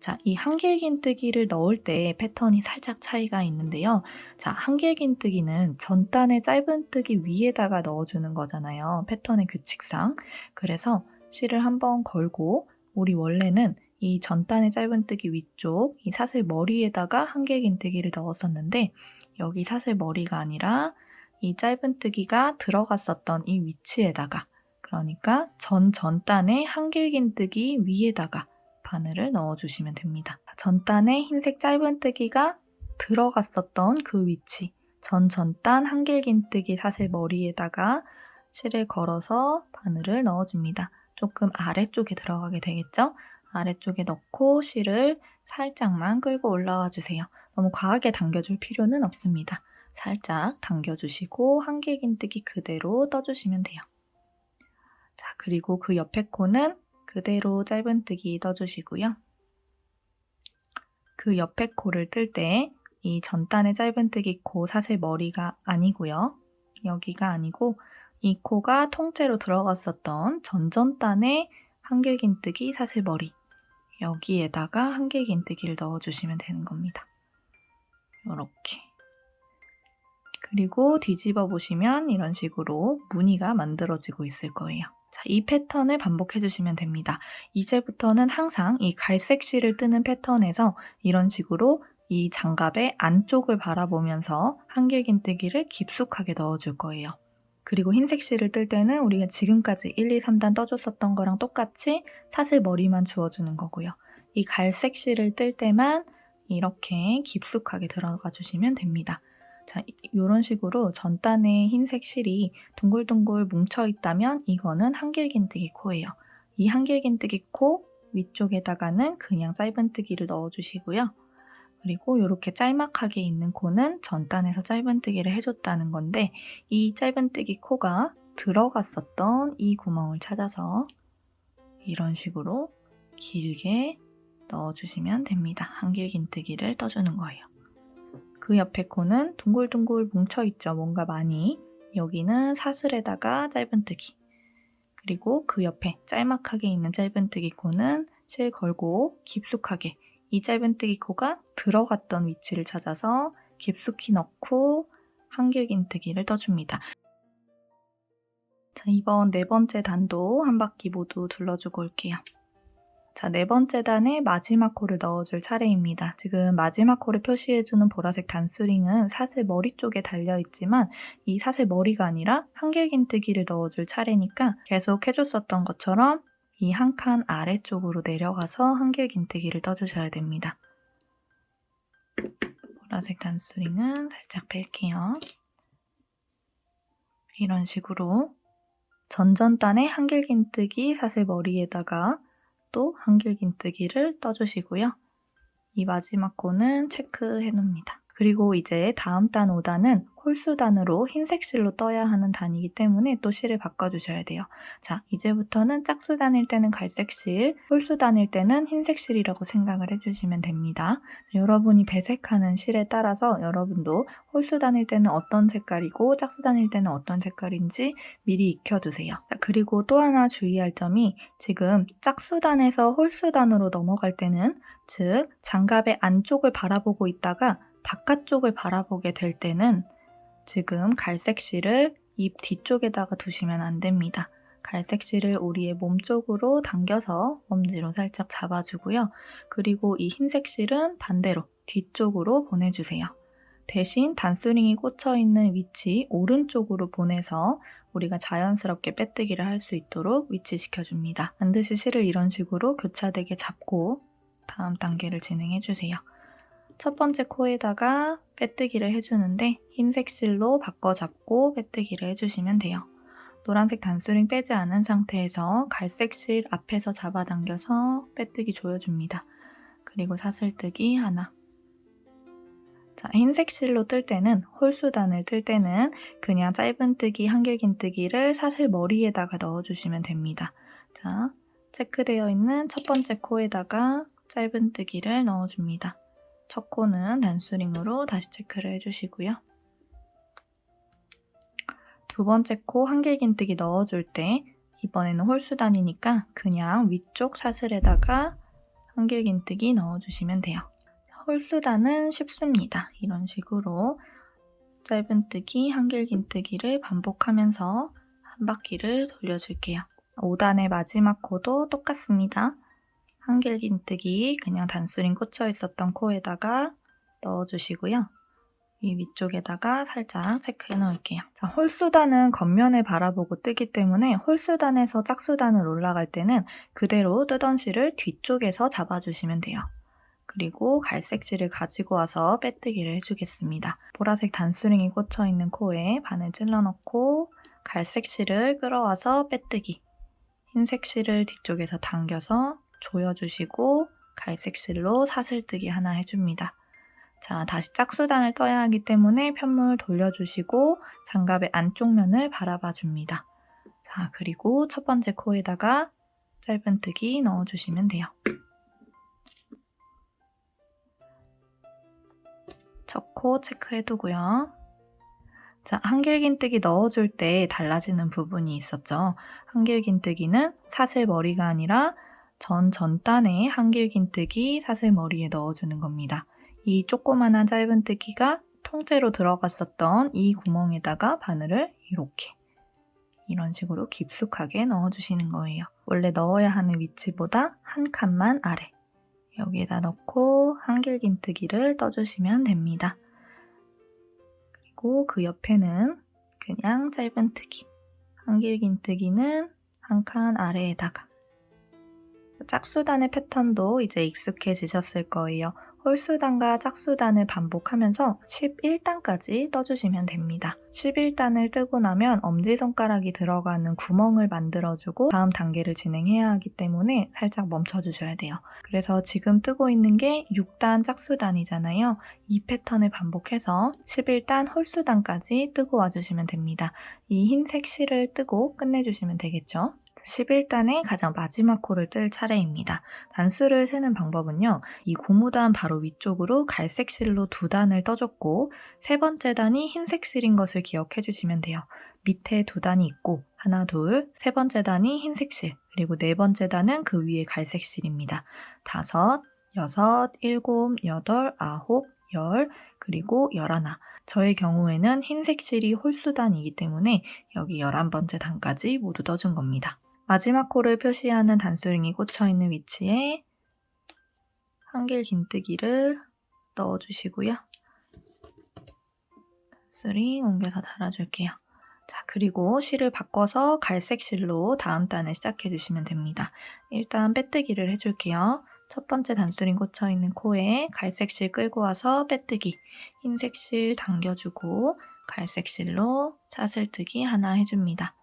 자, 이 한길긴뜨기를 넣을 때 패턴이 살짝 차이가 있는데요. 자, 한길긴뜨기는 전단의 짧은뜨기 위에다가 넣어주는 거잖아요. 패턴의 규칙상. 그래서 실을 한번 걸고 우리 원래는 이 전단의 짧은뜨기 위쪽 이 사슬 머리에다가 한길긴뜨기를 넣었었는데 여기 사슬 머리가 아니라 이 짧은뜨기가 들어갔었던 이 위치에다가, 그러니까 전단의 한길긴뜨기 위에다가 바늘을 넣어주시면 됩니다. 전단에 흰색 짧은뜨기가 들어갔었던 그 위치, 전단 한길긴뜨기 사슬 머리에다가 실을 걸어서 바늘을 넣어줍니다. 조금 아래쪽에 들어가게 되겠죠? 아래쪽에 넣고 실을 살짝만 끌고 올라와 주세요. 너무 과하게 당겨줄 필요는 없습니다. 살짝 당겨주시고 한길긴뜨기 그대로 떠주시면 돼요. 자, 그리고 그 옆에 코는 그대로 짧은뜨기 떠주시고요. 그 옆에 코를 뜰 때 이 전단의 짧은뜨기 코 사슬 머리가 아니고요. 여기가 아니고 이 코가 통째로 들어갔었던 전전단의 한길긴뜨기 사슬 머리, 여기에다가 한길긴뜨기를 넣어주시면 되는 겁니다. 이렇게. 그리고 뒤집어 보시면 이런 식으로 무늬가 만들어지고 있을 거예요. 자, 이 패턴을 반복해 주시면 됩니다. 이제부터는 항상 이 갈색 실을 뜨는 패턴에서 이런 식으로 이 장갑의 안쪽을 바라보면서 한길긴뜨기를 깊숙하게 넣어줄 거예요. 그리고 흰색 실을 뜰 때는 우리가 지금까지 1, 2, 3단 떠줬었던 거랑 똑같이 사슬 머리만 주워주는 거고요. 이 갈색 실을 뜰 때만 이렇게 깊숙하게 들어가 주시면 됩니다. 자, 이런 식으로 전단에 흰색 실이 둥글둥글 뭉쳐 있다면 이거는 한길긴뜨기 코예요. 이 한길긴뜨기 코 위쪽에다가는 그냥 짧은뜨기를 넣어주시고요. 그리고 이렇게 짤막하게 있는 코는 전단에서 짧은뜨기를 해줬다는 건데 이 짧은뜨기 코가 들어갔었던 이 구멍을 찾아서 이런 식으로 길게 넣어주시면 됩니다. 한길긴뜨기를 떠주는 거예요. 그 옆에 코는 둥글둥글 뭉쳐있죠. 뭔가 많이. 여기는 사슬에다가 짧은뜨기. 그리고 그 옆에 짤막하게 있는 짧은뜨기 코는 실 걸고 깊숙하게 이 짧은뜨기 코가 들어갔던 위치를 찾아서 깊숙이 넣고 한길긴뜨기를 떠줍니다. 자, 이번 네 번째 단도 한 바퀴 모두 둘러주고 올게요. 자, 네 번째 단에 마지막 코를 넣어줄 차례입니다. 지금 마지막 코를 표시해주는 보라색 단수링은 사슬 머리 쪽에 달려있지만 이 사슬 머리가 아니라 한길긴뜨기를 넣어줄 차례니까 계속 해줬었던 것처럼 이 한 칸 아래쪽으로 내려가서 한길긴뜨기를 떠주셔야 됩니다. 보라색 단수링은 살짝 뺄게요. 이런 식으로 전전단에 한길긴뜨기 사슬 머리에다가 또 한길긴뜨기를 떠주시고요. 이 마지막 코는 체크해 놓습니다. 그리고 이제 다음 단 5단은 홀수단으로 흰색 실로 떠야 하는 단이기 때문에 또 실을 바꿔주셔야 돼요. 자, 이제부터는 짝수단일 때는 갈색 실, 홀수단일 때는 흰색 실이라고 생각을 해주시면 됩니다. 여러분이 배색하는 실에 따라서 여러분도 홀수단일 때는 어떤 색깔이고 짝수단일 때는 어떤 색깔인지 미리 익혀두세요. 자, 그리고 또 하나 주의할 점이 지금 짝수단에서 홀수단으로 넘어갈 때는 즉 장갑의 안쪽을 바라보고 있다가 바깥쪽을 바라보게 될 때는 지금 갈색 실을 입 뒤쪽에다가 두시면 안 됩니다. 갈색 실을 우리의 몸 쪽으로 당겨서 엄지로 살짝 잡아주고요. 그리고 이 흰색 실은 반대로 뒤쪽으로 보내주세요. 대신 단수링이 꽂혀있는 위치 오른쪽으로 보내서 우리가 자연스럽게 빼뜨기를 할 수 있도록 위치시켜줍니다. 반드시 실을 이런 식으로 교차되게 잡고 다음 단계를 진행해주세요. 첫 번째 코에다가 빼뜨기를 해주는데 흰색 실로 바꿔 잡고 빼뜨기를 해주시면 돼요. 노란색 단수링 빼지 않은 상태에서 갈색 실 앞에서 잡아당겨서 빼뜨기 조여줍니다. 그리고 사슬뜨기 하나. 자, 흰색 실로 뜰 때는 홀수단을 뜰 때는 그냥 짧은뜨기 한길긴뜨기를 사슬 머리에다가 넣어주시면 됩니다. 자, 체크되어 있는 첫 번째 코에다가 짧은뜨기를 넣어줍니다. 첫 코는 단수링으로 다시 체크를 해주시고요. 두 번째 코 한길긴뜨기 넣어줄 때 이번에는 홀수단이니까 그냥 위쪽 사슬에다가 한길긴뜨기 넣어주시면 돼요. 홀수단은 쉽습니다. 이런 식으로 짧은뜨기, 한길긴뜨기를 반복하면서 한 바퀴를 돌려줄게요. 5단의 마지막 코도 똑같습니다. 한길긴뜨기 그냥 단수링 꽂혀 있었던 코에다가 넣어주시고요. 이 위쪽에다가 살짝 체크해 놓을게요. 자, 홀수단은 겉면을 바라보고 뜨기 때문에 홀수단에서 짝수단을 올라갈 때는 그대로 뜨던 실을 뒤쪽에서 잡아주시면 돼요. 그리고 갈색 실을 가지고 와서 빼뜨기를 해주겠습니다. 보라색 단수링이 꽂혀있는 코에 바늘 찔러 넣고 갈색 실을 끌어와서 빼뜨기, 흰색 실을 뒤쪽에서 당겨서 조여주시고 갈색 실로 사슬뜨기 하나 해줍니다. 자, 다시 짝수단을 떠야 하기 때문에 편물 돌려주시고 장갑의 안쪽 면을 바라봐 줍니다. 자, 그리고 첫 번째 코에다가 짧은뜨기 넣어주시면 돼요. 첫 코 체크해두고요. 자, 한길긴뜨기 넣어줄 때 달라지는 부분이 있었죠. 한길긴뜨기는 사슬머리가 아니라 전단에 한길긴뜨기 사슬머리에 넣어주는 겁니다. 이 조그만한 짧은뜨기가 통째로 들어갔었던 이 구멍에다가 바늘을 이런 식으로 깊숙하게 넣어주시는 거예요. 원래 넣어야 하는 위치보다 한 칸만 아래. 여기에다 넣고 한길긴뜨기를 떠주시면 됩니다. 그리고 그 옆에는 그냥 짧은뜨기, 한길긴뜨기는 한 칸 아래에다가. 짝수단의 패턴도 이제 익숙해지셨을 거예요. 홀수단과 짝수단을 반복하면서 11단까지 떠주시면 됩니다. 11단을 뜨고 나면 엄지손가락이 들어가는 구멍을 만들어주고 다음 단계를 진행해야 하기 때문에 살짝 멈춰주셔야 돼요. 그래서 지금 뜨고 있는 게 6단 짝수단이잖아요. 이 패턴을 반복해서 11단 홀수단까지 뜨고 와주시면 됩니다. 이 흰색 실을 뜨고 끝내주시면 되겠죠. 11단의 가장 마지막 코를 뜰 차례입니다. 단수를 세는 방법은요. 이 고무단 바로 위쪽으로 갈색 실로 2단을 떠줬고 세 번째 단이 흰색 실인 것을 기억해 주시면 돼요. 밑에 2단이 있고 하나, 둘, 세 번째 단이 흰색 실, 그리고 네 번째 단은 그 위에 갈색 실입니다. 5, 6, 7, 8, 9, 10, 그리고 11. 저의 경우에는 흰색 실이 홀수단이기 때문에 여기 11번째 단까지 모두 떠준 겁니다. 마지막 코를 표시하는 단수링이 꽂혀있는 위치에 한길긴뜨기를 넣어주시고요. 단수링 옮겨서 달아줄게요. 자, 그리고 실을 바꿔서 갈색 실로 다음 단을 시작해주시면 됩니다. 일단 빼뜨기를 해줄게요. 첫 번째 단수링 꽂혀있는 코에 갈색 실 끌고 와서 빼뜨기, 흰색 실 당겨주고 갈색 실로 사슬뜨기 하나 해줍니다.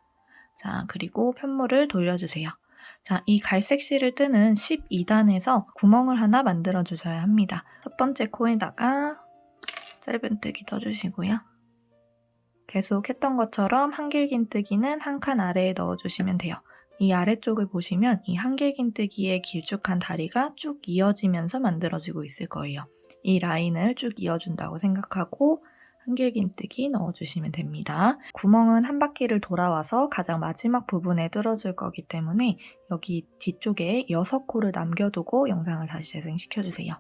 자, 그리고 편물을 돌려주세요. 자, 이 갈색 실을 뜨는 12단에서 구멍을 하나 만들어 주셔야 합니다. 첫 번째 코에다가 짧은뜨기 떠주시고요. 계속 했던 것처럼 한길긴뜨기는 한 칸 아래에 넣어주시면 돼요. 이 아래쪽을 보시면 이 한길긴뜨기의 길쭉한 다리가 쭉 이어지면서 만들어지고 있을 거예요. 이 라인을 쭉 이어준다고 생각하고 한길긴뜨기 넣어주시면 됩니다. 구멍은 한 바퀴를 돌아와서 가장 마지막 부분에 뚫어줄 거기 때문에 여기 뒤쪽에 6코를 남겨두고 영상을 다시 재생시켜주세요.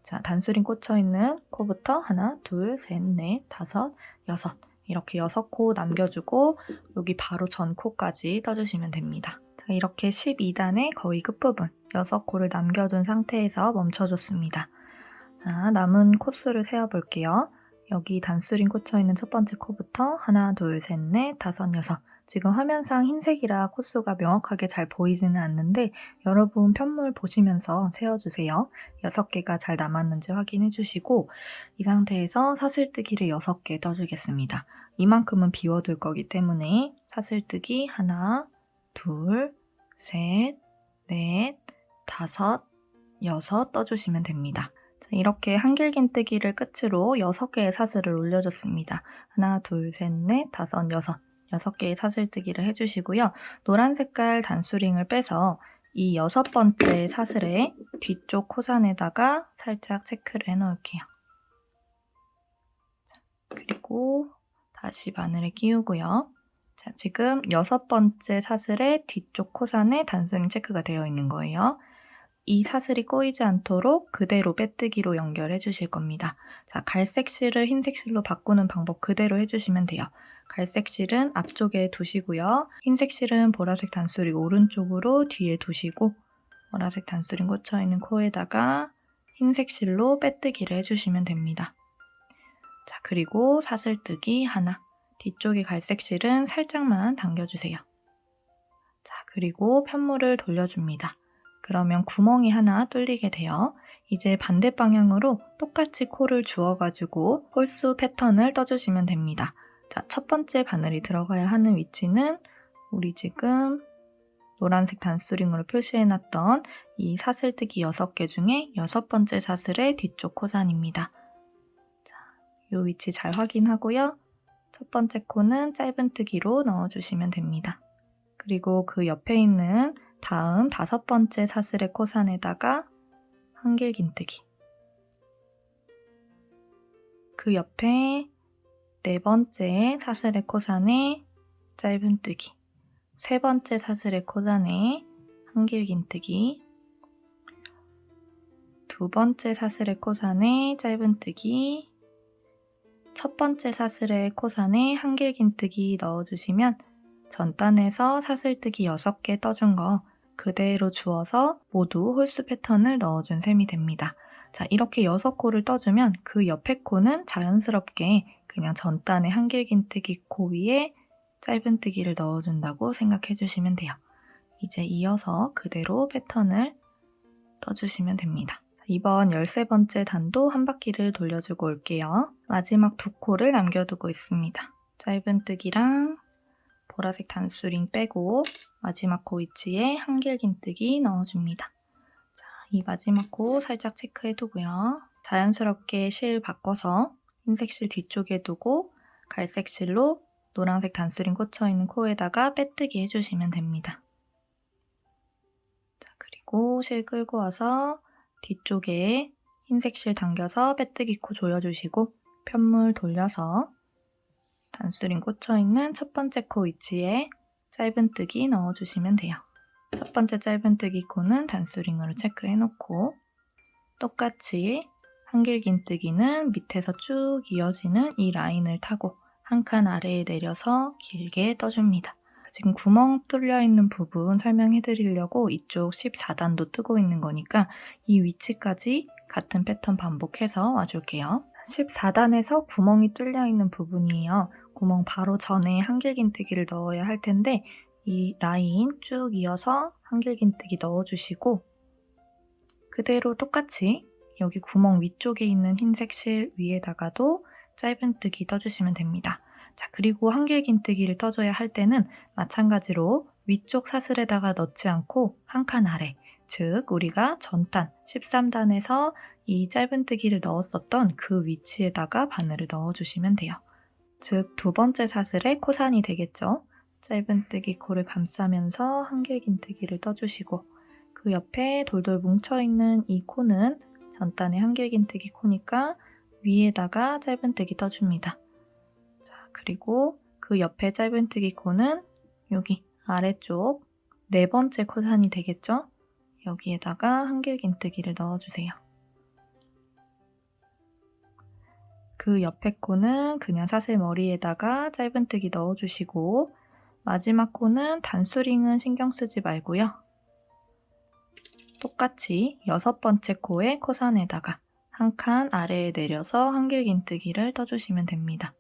자, 단수링 꽂혀있는 코부터 하나, 둘, 셋, 넷, 다섯, 여섯, 이렇게 6코 남겨주고 여기 바로 전 코까지 떠주시면 됩니다. 자, 이렇게 12단의 거의 끝부분 6코를 남겨둔 상태에서 멈춰줬습니다. 자, 남은 코수를 세어볼게요. 여기 단수링 꽂혀있는 첫 번째 코부터 하나, 둘, 셋, 넷, 다섯, 여섯. 지금 화면상 흰색이라 코수가 명확하게 잘 보이지는 않는데 여러분 편물 보시면서 세어주세요. 6개가 잘 남았는지 확인해 주시고 이 상태에서 사슬뜨기를 6개 떠주겠습니다. 이만큼은 비워둘 거기 때문에 사슬뜨기 하나, 둘, 셋, 넷, 다섯, 여섯 떠주시면 됩니다. 자, 이렇게 한길긴뜨기를 끝으로 6개의 사슬을 올려줬습니다. 하나, 둘, 셋, 넷, 다섯, 여섯. 6개의 사슬뜨기를 해주시고요. 노란 색깔 단수링을 빼서 이 6번째 사슬의 뒤쪽 코산에다가 살짝 체크를 해놓을게요. 그리고 다시 바늘을 끼우고요. 자, 지금 6번째 사슬의 뒤쪽 코산에 단수링 체크가 되어 있는 거예요. 이 사슬이 꼬이지 않도록 그대로 빼뜨기로 연결해 주실 겁니다. 자, 갈색 실을 흰색 실로 바꾸는 방법 그대로 해주시면 돼요. 갈색 실은 앞쪽에 두시고요. 흰색 실은 보라색 단수링 오른쪽으로 뒤에 두시고 보라색 단수링 꽂혀있는 코에다가 흰색 실로 빼뜨기를 해주시면 됩니다. 자, 그리고 사슬뜨기 하나. 뒤쪽에 갈색 실은 살짝만 당겨주세요. 자, 그리고 편물을 돌려줍니다. 그러면 구멍이 하나 뚫리게 돼요. 이제 반대 방향으로 똑같이 코를 주어가지고 홀수 패턴을 떠주시면 됩니다. 자, 첫 번째 바늘이 들어가야 하는 위치는 우리 지금 노란색 단수링으로 표시해놨던 이 사슬뜨기 6개 중에 6번째 사슬의 뒤쪽 코산입니다. 자, 이 위치 잘 확인하고요. 첫 번째 코는 짧은뜨기로 넣어주시면 됩니다. 그리고 그 옆에 있는 다음 5번째 사슬의 코산에다가 한길긴뜨기, 그 옆에 4번째 사슬의 코산에 짧은뜨기, 3번째 사슬의 코산에 한길긴뜨기, 2번째 사슬의 코산에 짧은뜨기, 첫 번째 사슬의 코산에 한길긴뜨기 넣어주시면 전단에서 사슬뜨기 6개 떠준 거 그대로 주어서 모두 홀수 패턴을 넣어준 셈이 됩니다. 자, 이렇게 6코를 떠주면 그 옆에 코는 자연스럽게 그냥 전단의 한길긴뜨기 코 위에 짧은뜨기를 넣어준다고 생각해 주시면 돼요. 이제 이어서 그대로 패턴을 떠주시면 됩니다. 이번 13번째 단도 한 바퀴를 돌려주고 올게요. 마지막 2코를 남겨두고 있습니다. 짧은뜨기랑 보라색 단수링 빼고 마지막 코 위치에 한길긴뜨기 넣어줍니다. 자, 이 마지막 코 살짝 체크해두고요. 자연스럽게 실 바꿔서 흰색 실 뒤쪽에 두고 갈색 실로 노란색 단수링 꽂혀있는 코에다가 빼뜨기 해주시면 됩니다. 자, 그리고 실 끌고 와서 뒤쪽에 흰색 실 당겨서 빼뜨기 코 조여주시고 편물 돌려서 단수링 꽂혀있는 첫 번째 코 위치에 짧은뜨기 넣어주시면 돼요. 첫 번째 짧은뜨기 코는 단수링으로 체크해놓고 똑같이 한길긴뜨기는 밑에서 쭉 이어지는 이 라인을 타고 한 칸 아래에 내려서 길게 떠줍니다. 지금 구멍 뚫려 있는 부분 설명해 드리려고 이쪽 14단도 뜨고 있는 거니까 이 위치까지 같은 패턴 반복해서 와줄게요. 14단에서 구멍이 뚫려 있는 부분이에요. 구멍 바로 전에 한길긴뜨기를 넣어야 할 텐데 이 라인 쭉 이어서 한길긴뜨기 넣어주시고 그대로 똑같이 여기 구멍 위쪽에 있는 흰색 실 위에다가도 짧은뜨기 떠주시면 됩니다. 자, 그리고 한길긴뜨기를 떠줘야 할 때는 마찬가지로 위쪽 사슬에다가 넣지 않고 한 칸 아래, 즉 우리가 전단 13단에서 이 짧은뜨기를 넣었었던 그 위치에다가 바늘을 넣어주시면 돼요. 즉 2번째 사슬의 코산이 되겠죠. 짧은뜨기 코를 감싸면서 한길긴뜨기를 떠주시고 그 옆에 돌돌 뭉쳐있는 이 코는 전단의 한길긴뜨기 코니까 위에다가 짧은뜨기 떠줍니다. 자, 그리고 그 옆에 짧은뜨기 코는 여기 아래쪽 4번째 코산이 되겠죠? 여기에다가 한길긴뜨기를 넣어주세요. 그 옆에 코는 그냥 사슬 머리에다가 짧은뜨기 넣어주시고 마지막 코는 단수링은 신경 쓰지 말고요. 똑같이 6번째 코의 코산에다가 한 칸 아래에 내려서 한길긴뜨기를 떠주시면 됩니다.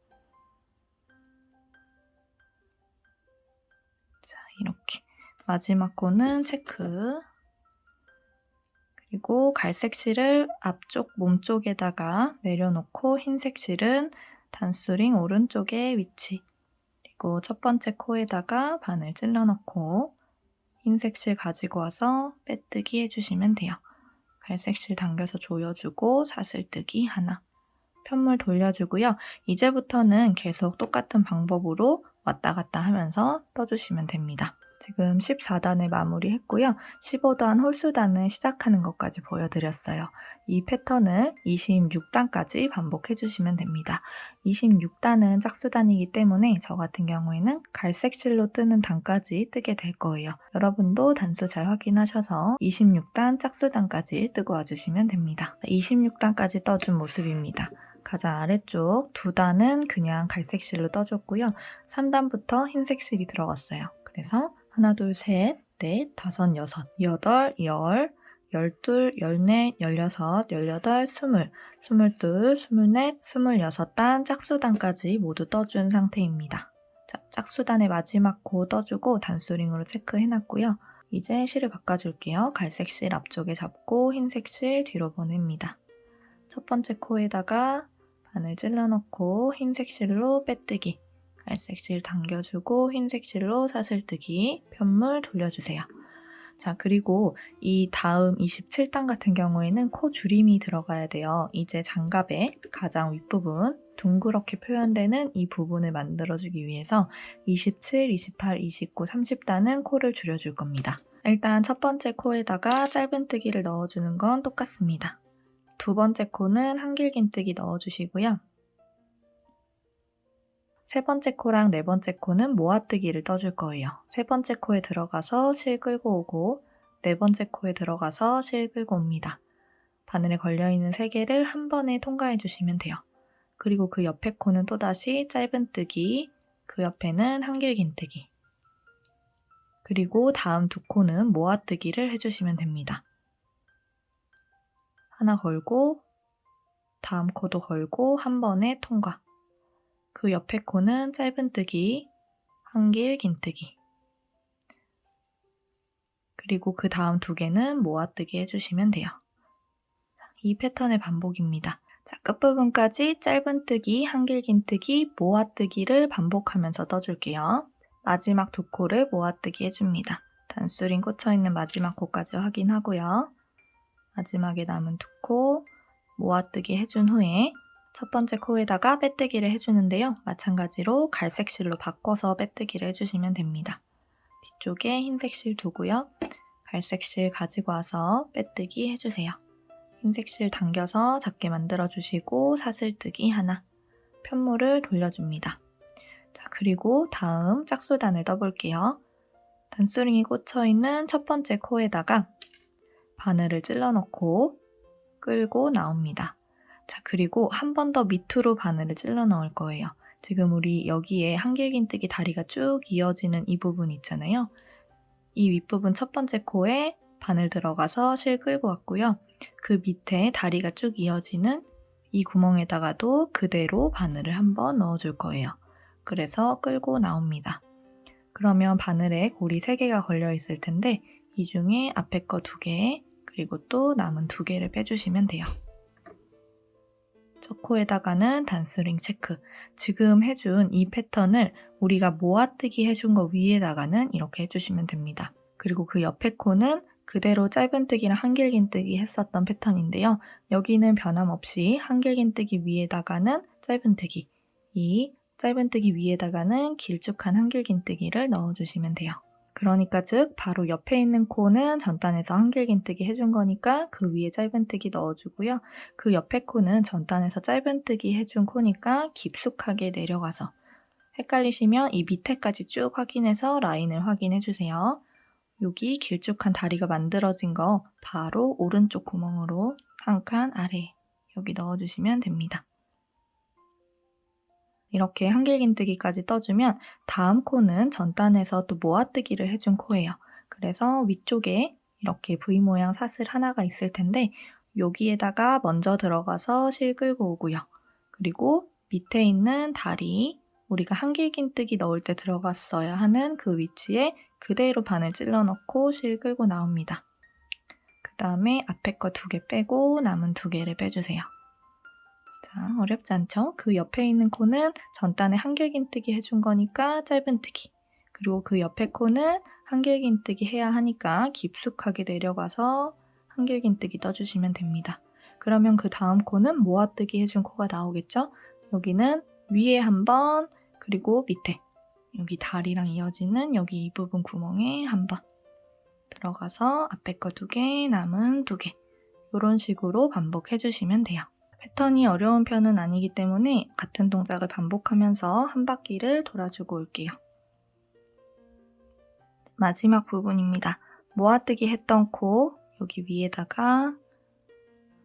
자, 이렇게 마지막 코는 체크. 그리고 갈색 실을 앞쪽 몸쪽에다가 내려놓고 흰색 실은 단수링 오른쪽에 위치. 그리고 첫 번째 코에다가 바늘 찔러넣고 흰색 실 가지고 와서 빼뜨기 해주시면 돼요. 갈색 실 당겨서 조여주고 사슬뜨기 하나. 편물 돌려주고요. 이제부터는 계속 똑같은 방법으로 왔다 갔다 하면서 떠주시면 됩니다. 지금 14단을 마무리했고요. 15단 홀수단을 시작하는 것까지 보여드렸어요. 이 패턴을 26단까지 반복해주시면 됩니다. 26단은 짝수단이기 때문에 저 같은 경우에는 갈색 실로 뜨는 단까지 뜨게 될 거예요. 여러분도 단수 잘 확인하셔서 26단 짝수단까지 뜨고 와주시면 됩니다. 26단까지 떠준 모습입니다. 가장 아래쪽 2단은 그냥 갈색 실로 떠줬고요. 3단부터 흰색 실이 들어갔어요. 그래서 하나, 둘, 셋, 넷, 다섯, 여섯, 여덟, 열, 열둘, 열넷, 열여섯, 열여덟, 스물, 스물둘, 스물넷, 스물여섯 단 짝수단까지 모두 떠준 상태입니다. 자, 짝수단의 마지막 코 떠주고 단수링으로 체크해놨고요. 이제 실을 바꿔줄게요. 갈색 실 앞쪽에 잡고 흰색 실 뒤로 보냅니다. 첫 번째 코에다가 바늘 찔러 넣고 흰색 실로 빼뜨기, 갈색 실 당겨주고 흰색 실로 사슬뜨기, 편물 돌려주세요. 자, 그리고 이 다음 27단 같은 경우에는 코 줄임이 들어가야 돼요. 이제 장갑의 가장 윗부분, 둥그렇게 표현되는 이 부분을 만들어주기 위해서 27, 28, 29, 30단은 코를 줄여줄 겁니다. 일단 첫 번째 코에다가 짧은뜨기를 넣어주는 건 똑같습니다. 두 번째 코는 한길긴뜨기 넣어주시고요. 세 번째 코랑 네 번째 코는 모아뜨기를 떠줄 거예요. 세 번째 코에 들어가서 실 끌고 오고 네 번째 코에 들어가서 실 끌고 옵니다. 바늘에 걸려있는 세 개를 한 번에 통과해 주시면 돼요. 그리고 그 옆에 코는 또다시 짧은뜨기, 그 옆에는 한길긴뜨기, 그리고 다음 두 코는 모아뜨기를 해주시면 됩니다. 하나 걸고 다음 코도 걸고 한 번에 통과. 그 옆에 코는 짧은뜨기, 한길긴뜨기, 그리고 그 다음 두 개는 모아뜨기 해주시면 돼요. 자, 이 패턴의 반복입니다. 자, 끝부분까지 짧은뜨기, 한길긴뜨기, 모아뜨기를 반복하면서 떠줄게요. 마지막 두 코를 모아뜨기 해줍니다. 단수링 꽂혀있는 마지막 코까지 확인하고요. 마지막에 남은 두 코 모아뜨기 해준 후에 첫 번째 코에다가 빼뜨기를 해주는데요. 마찬가지로 갈색 실로 바꿔서 빼뜨기를 해주시면 됩니다. 뒤쪽에 흰색 실 두고요. 갈색 실 가지고 와서 빼뜨기 해주세요. 흰색 실 당겨서 작게 만들어주시고 사슬뜨기 하나, 편물을 돌려줍니다. 자, 그리고 다음 짝수단을 떠볼게요. 단수링이 꽂혀있는 첫 번째 코에다가 바늘을 찔러 넣고 끌고 나옵니다. 자, 그리고 한 번 더 밑으로 바늘을 찔러 넣을 거예요. 지금 우리 여기에 한길긴뜨기 다리가 쭉 이어지는 이 부분 있잖아요. 이 윗부분 첫 번째 코에 바늘 들어가서 실 끌고 왔고요. 그 밑에 다리가 쭉 이어지는 이 구멍에다가도 그대로 바늘을 한번 넣어줄 거예요. 그래서 끌고 나옵니다. 그러면 바늘에 고리 3개가 걸려 있을 텐데 이 중에 앞에 거 2개, 그리고 또 남은 2개를 빼주시면 돼요. 첫 코에다가는 단수링 체크. 지금 해준 이 패턴을 우리가 모아뜨기 해준 거 위에다가는 이렇게 해주시면 됩니다. 그리고 그 옆에 코는 그대로 짧은뜨기랑 한길긴뜨기 했었던 패턴인데요. 여기는 변함없이 한길긴뜨기 위에다가는 짧은뜨기, 이 짧은뜨기 위에다가는 길쭉한 한길긴뜨기를 넣어주시면 돼요. 그러니까 즉 바로 옆에 있는 코는 전단에서 한길긴뜨기 해준 거니까 그 위에 짧은뜨기 넣어주고요. 그 옆에 코는 전단에서 짧은뜨기 해준 코니까 깊숙하게 내려가서, 헷갈리시면 이 밑에까지 쭉 확인해서 라인을 확인해주세요. 여기 길쭉한 다리가 만들어진 거 바로 오른쪽 구멍으로 한 칸 아래 여기 넣어주시면 됩니다. 이렇게 한길긴뜨기까지 떠주면 다음 코는 전단에서 또 모아뜨기를 해준 코예요. 그래서 위쪽에 이렇게 V 모양 사슬 하나가 있을 텐데 여기에다가 먼저 들어가서 실 끌고 오고요. 그리고 밑에 있는 다리, 우리가 한길긴뜨기 넣을 때 들어갔어야 하는 그 위치에 그대로 바늘 찔러 넣고 실 끌고 나옵니다. 그 다음에 앞에 거 2개 빼고 남은 2개를 빼주세요. 자, 어렵지 않죠? 그 옆에 있는 코는 전단에 한길긴뜨기 해준 거니까 짧은뜨기, 그리고 그 옆에 코는 한길긴뜨기 해야 하니까 깊숙하게 내려가서 한길긴뜨기 떠주시면 됩니다. 그러면 그 다음 코는 모아뜨기 해준 코가 나오겠죠? 여기는 위에 한 번, 그리고 밑에 여기 다리랑 이어지는 여기 이 부분 구멍에 한 번 들어가서 앞에 거 2개, 남은 2개 이런 식으로 반복해주시면 돼요. 패턴이 어려운 편은 아니기 때문에 같은 동작을 반복하면서 한 바퀴를 돌아주고 올게요. 마지막 부분입니다. 모아뜨기 했던 코 여기 위에다가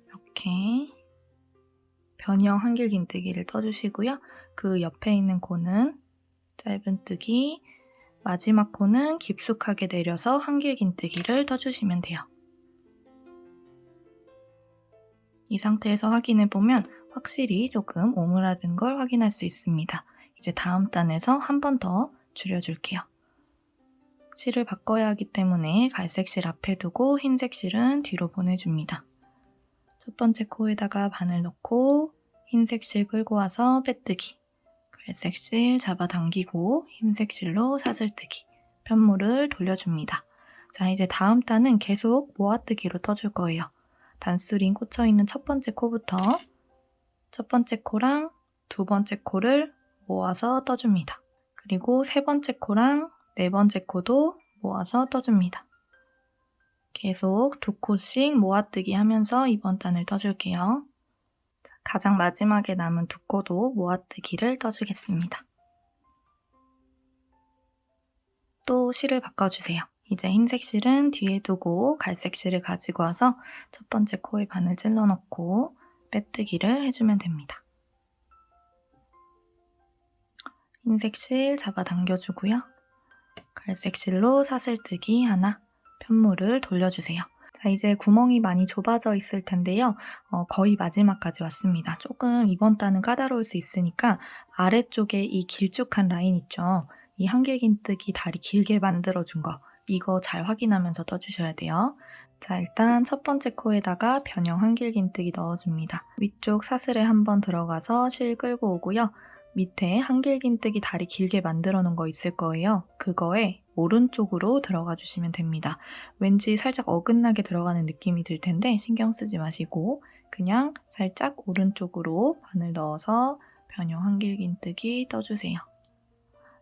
이렇게 변형 한길긴뜨기를 떠주시고요. 그 옆에 있는 코는 짧은뜨기, 마지막 코는 깊숙하게 내려서 한길긴뜨기를 떠주시면 돼요. 이 상태에서 확인해보면 확실히 조금 오므라든 걸 확인할 수 있습니다. 이제 다음 단에서 한 번 더 줄여줄게요. 실을 바꿔야 하기 때문에 갈색 실 앞에 두고 흰색 실은 뒤로 보내줍니다. 첫 번째 코에다가 바늘 넣고 흰색 실 끌고 와서 빼뜨기, 갈색 실 잡아당기고 흰색 실로 사슬뜨기, 편물을 돌려줍니다. 자, 이제 다음 단은 계속 모아뜨기로 떠줄 거예요. 단수링 꽂혀있는 첫 번째 코부터 첫 번째 코랑 두 번째 코를 모아서 떠줍니다. 그리고 세 번째 코랑 네 번째 코도 모아서 떠줍니다. 계속 2코씩 모아뜨기 하면서 이번 단을 떠줄게요. 가장 마지막에 남은 2코도 모아뜨기를 떠주겠습니다. 또 실을 바꿔주세요. 이제 흰색 실은 뒤에 두고 갈색 실을 가지고 와서 첫 번째 코에 바늘 찔러 넣고 빼뜨기를 해주면 됩니다. 흰색 실 잡아당겨주고요. 갈색 실로 사슬뜨기 하나, 편물을 돌려주세요. 자, 이제 구멍이 많이 좁아져 있을 텐데요. 거의 마지막까지 왔습니다. 조금 이번 단은 까다로울 수 있으니까 아래쪽에 이 길쭉한 라인 있죠? 이 한길긴뜨기 다리 길게 만들어준 거, 이거 잘 확인하면서 떠주셔야 돼요. 자, 일단 첫 번째 코에다가 변형 한길긴뜨기 넣어줍니다. 위쪽 사슬에 한번 들어가서 실 끌고 오고요. 밑에 한길긴뜨기 다리 길게 만들어 놓은 거 있을 거예요. 그거에 오른쪽으로 들어가 주시면 됩니다. 왠지 살짝 어긋나게 들어가는 느낌이 들 텐데 신경 쓰지 마시고 그냥 살짝 오른쪽으로 바늘 넣어서 변형 한길긴뜨기 떠주세요.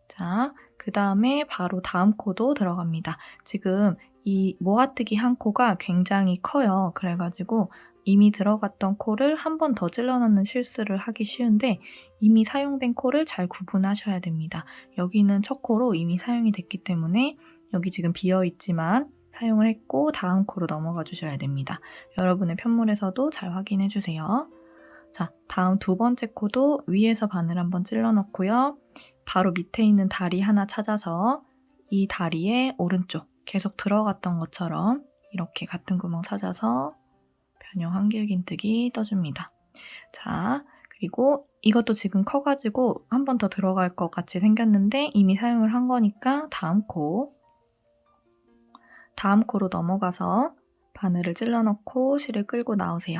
자, 그 다음에 바로 다음 코도 들어갑니다. 지금 이 모아뜨기 한 코가 굉장히 커요. 그래가지고 이미 들어갔던 코를 한 번 더 찔러 넣는 실수를 하기 쉬운데 이미 사용된 코를 잘 구분하셔야 됩니다. 여기는 첫 코로 이미 사용이 됐기 때문에 여기 지금 비어있지만 사용을 했고 다음 코로 넘어가 주셔야 됩니다. 여러분의 편물에서도 잘 확인해 주세요. 자, 다음 두 번째 코도 위에서 바늘 한번 찔러 넣고요. 바로 밑에 있는 다리 하나 찾아서 이 다리의 오른쪽 계속 들어갔던 것처럼 이렇게 같은 구멍 찾아서 변형 한길긴뜨기 떠줍니다. 자, 그리고 이것도 지금 커가지고 한 번 더 들어갈 것 같이 생겼는데 이미 사용을 한 거니까 다음 코로 넘어가서 바늘을 찔러 넣고 실을 끌고 나오세요.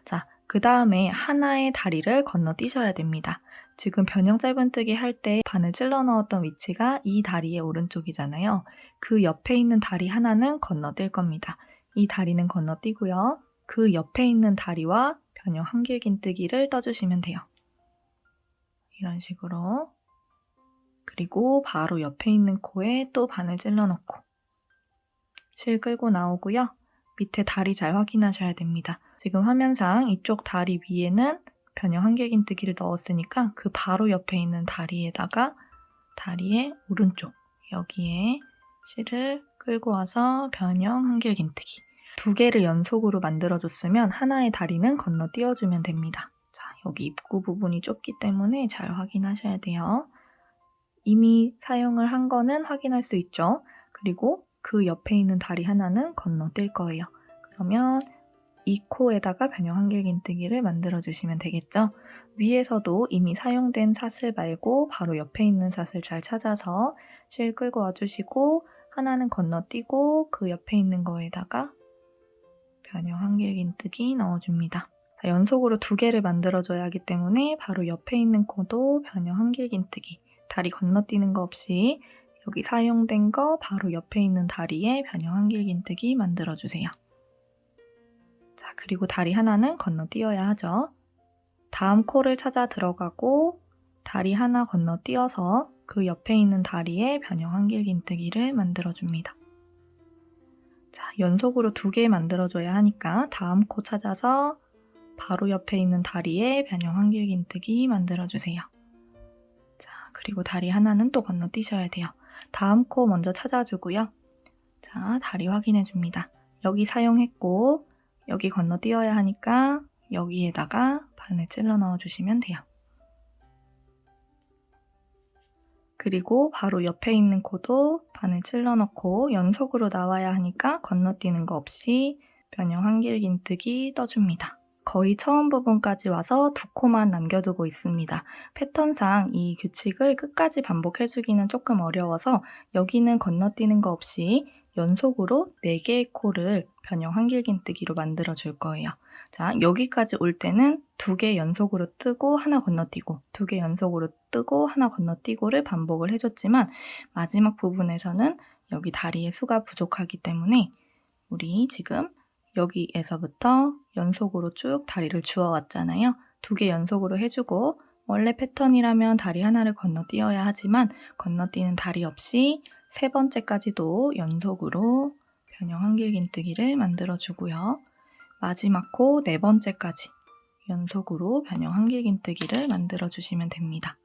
자, 그 다음에 하나의 다리를 건너뛰셔야 됩니다. 지금 변형 짧은뜨기 할 때 바늘 찔러 넣었던 위치가 이 다리의 오른쪽이잖아요. 그 옆에 있는 다리 하나는 건너뛸 겁니다. 이 다리는 건너뛰고요. 그 옆에 있는 다리와 변형 한길긴뜨기를 떠주시면 돼요. 이런 식으로. 그리고 바로 옆에 있는 코에 또 바늘 찔러 넣고 실 끌고 나오고요. 밑에 다리 잘 확인하셔야 됩니다. 지금 화면상 이쪽 다리 위에는 변형 한길긴뜨기를 넣었으니까 그 바로 옆에 있는 다리에다가 다리의 오른쪽 여기에 실을 끌고 와서 변형 한길긴뜨기 2개를 연속으로 만들어줬으면 하나의 다리는 건너뛰어주면 됩니다. 자, 여기 입구 부분이 좁기 때문에 잘 확인하셔야 돼요. 이미 사용을 한 거는 확인할 수 있죠. 그리고 그 옆에 있는 다리 하나는 건너뛸 거예요. 그러면 이 코에다가 변형 한길긴뜨기를 만들어주시면 되겠죠. 위에서도 이미 사용된 사슬 말고 바로 옆에 있는 사슬 잘 찾아서 실 끌고 와주시고 하나는 건너뛰고 그 옆에 있는 거에다가 변형 한길긴뜨기 넣어줍니다. 자, 연속으로 2개를 만들어줘야 하기 때문에 바로 옆에 있는 코도 변형 한길긴뜨기 다리 건너뛰는 거 없이 여기 사용된 거 바로 옆에 있는 다리에 변형 한길긴뜨기 만들어주세요. 자, 그리고 다리 하나는 건너뛰어야 하죠. 다음 코를 찾아 들어가고 다리 하나 건너뛰어서 그 옆에 있는 다리에 변형 한길긴뜨기를 만들어줍니다. 자, 연속으로 2개 만들어줘야 하니까 다음 코 찾아서 바로 옆에 있는 다리에 변형 한길긴뜨기 만들어주세요. 자, 그리고 다리 하나는 또 건너뛰셔야 돼요. 다음 코 먼저 찾아주고요. 자, 다리 확인해줍니다. 여기 사용했고 여기 건너뛰어야 하니까 여기에다가 바늘 찔러 넣어주시면 돼요. 그리고 바로 옆에 있는 코도 바늘 찔러 넣고 연속으로 나와야 하니까 건너뛰는 거 없이 변형 한길긴뜨기 떠줍니다. 거의 처음 부분까지 와서 2코만 남겨두고 있습니다. 패턴상 이 규칙을 끝까지 반복해주기는 조금 어려워서 여기는 건너뛰는 거 없이 연속으로 4개의 코를 변형 한길긴뜨기로 만들어줄 거예요. 자, 여기까지 올 때는 2개 연속으로 뜨고 하나 건너뛰고 2개 연속으로 뜨고 하나 건너뛰고를 반복을 해줬지만 마지막 부분에서는 여기 다리의 수가 부족하기 때문에 우리 지금 여기에서부터 연속으로 쭉 다리를 주워왔잖아요. 2개 연속으로 해주고 원래 패턴이라면 다리 하나를 건너뛰어야 하지만 건너뛰는 다리 없이 3번째까지도 연속으로 변형 한길긴뜨기를 만들어주고요. 마지막 코 4번째까지 연속으로 변형 한길긴뜨기를 만들어주시면 됩니다.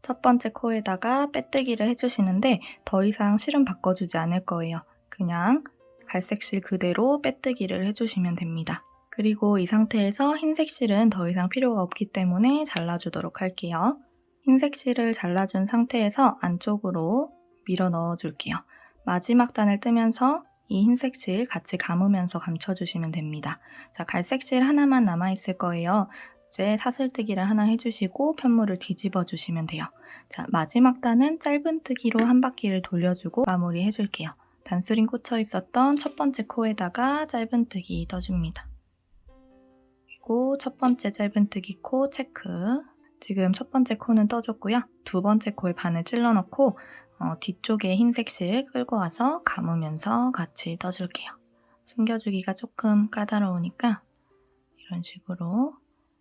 첫 번째 코에다가 빼뜨기를 해주시는데 더 이상 실은 바꿔주지 않을 거예요. 그냥 갈색 실 그대로 빼뜨기를 해주시면 됩니다. 그리고 이 상태에서 흰색 실은 더 이상 필요가 없기 때문에 잘라주도록 할게요. 흰색 실을 잘라준 상태에서 안쪽으로 밀어 넣어줄게요. 마지막 단을 뜨면서 이 흰색 실 같이 감으면서 감춰주시면 됩니다. 자, 갈색 실 하나만 남아있을 거예요. 이제 사슬뜨기를 하나 해주시고 편물을 뒤집어 주시면 돼요. 자, 마지막 단은 짧은뜨기로 한 바퀴를 돌려주고 마무리 해줄게요. 단수링 꽂혀 있었던 첫 번째 코에다가 짧은뜨기 떠줍니다. 그리고 첫 번째 짧은뜨기 코 체크. 지금 첫 번째 코는 떠줬고요. 두 번째 코에 바늘 찔러 넣고 뒤쪽에 흰색 실 끌고 와서 감으면서 같이 떠줄게요. 숨겨주기가 조금 까다로우니까 이런 식으로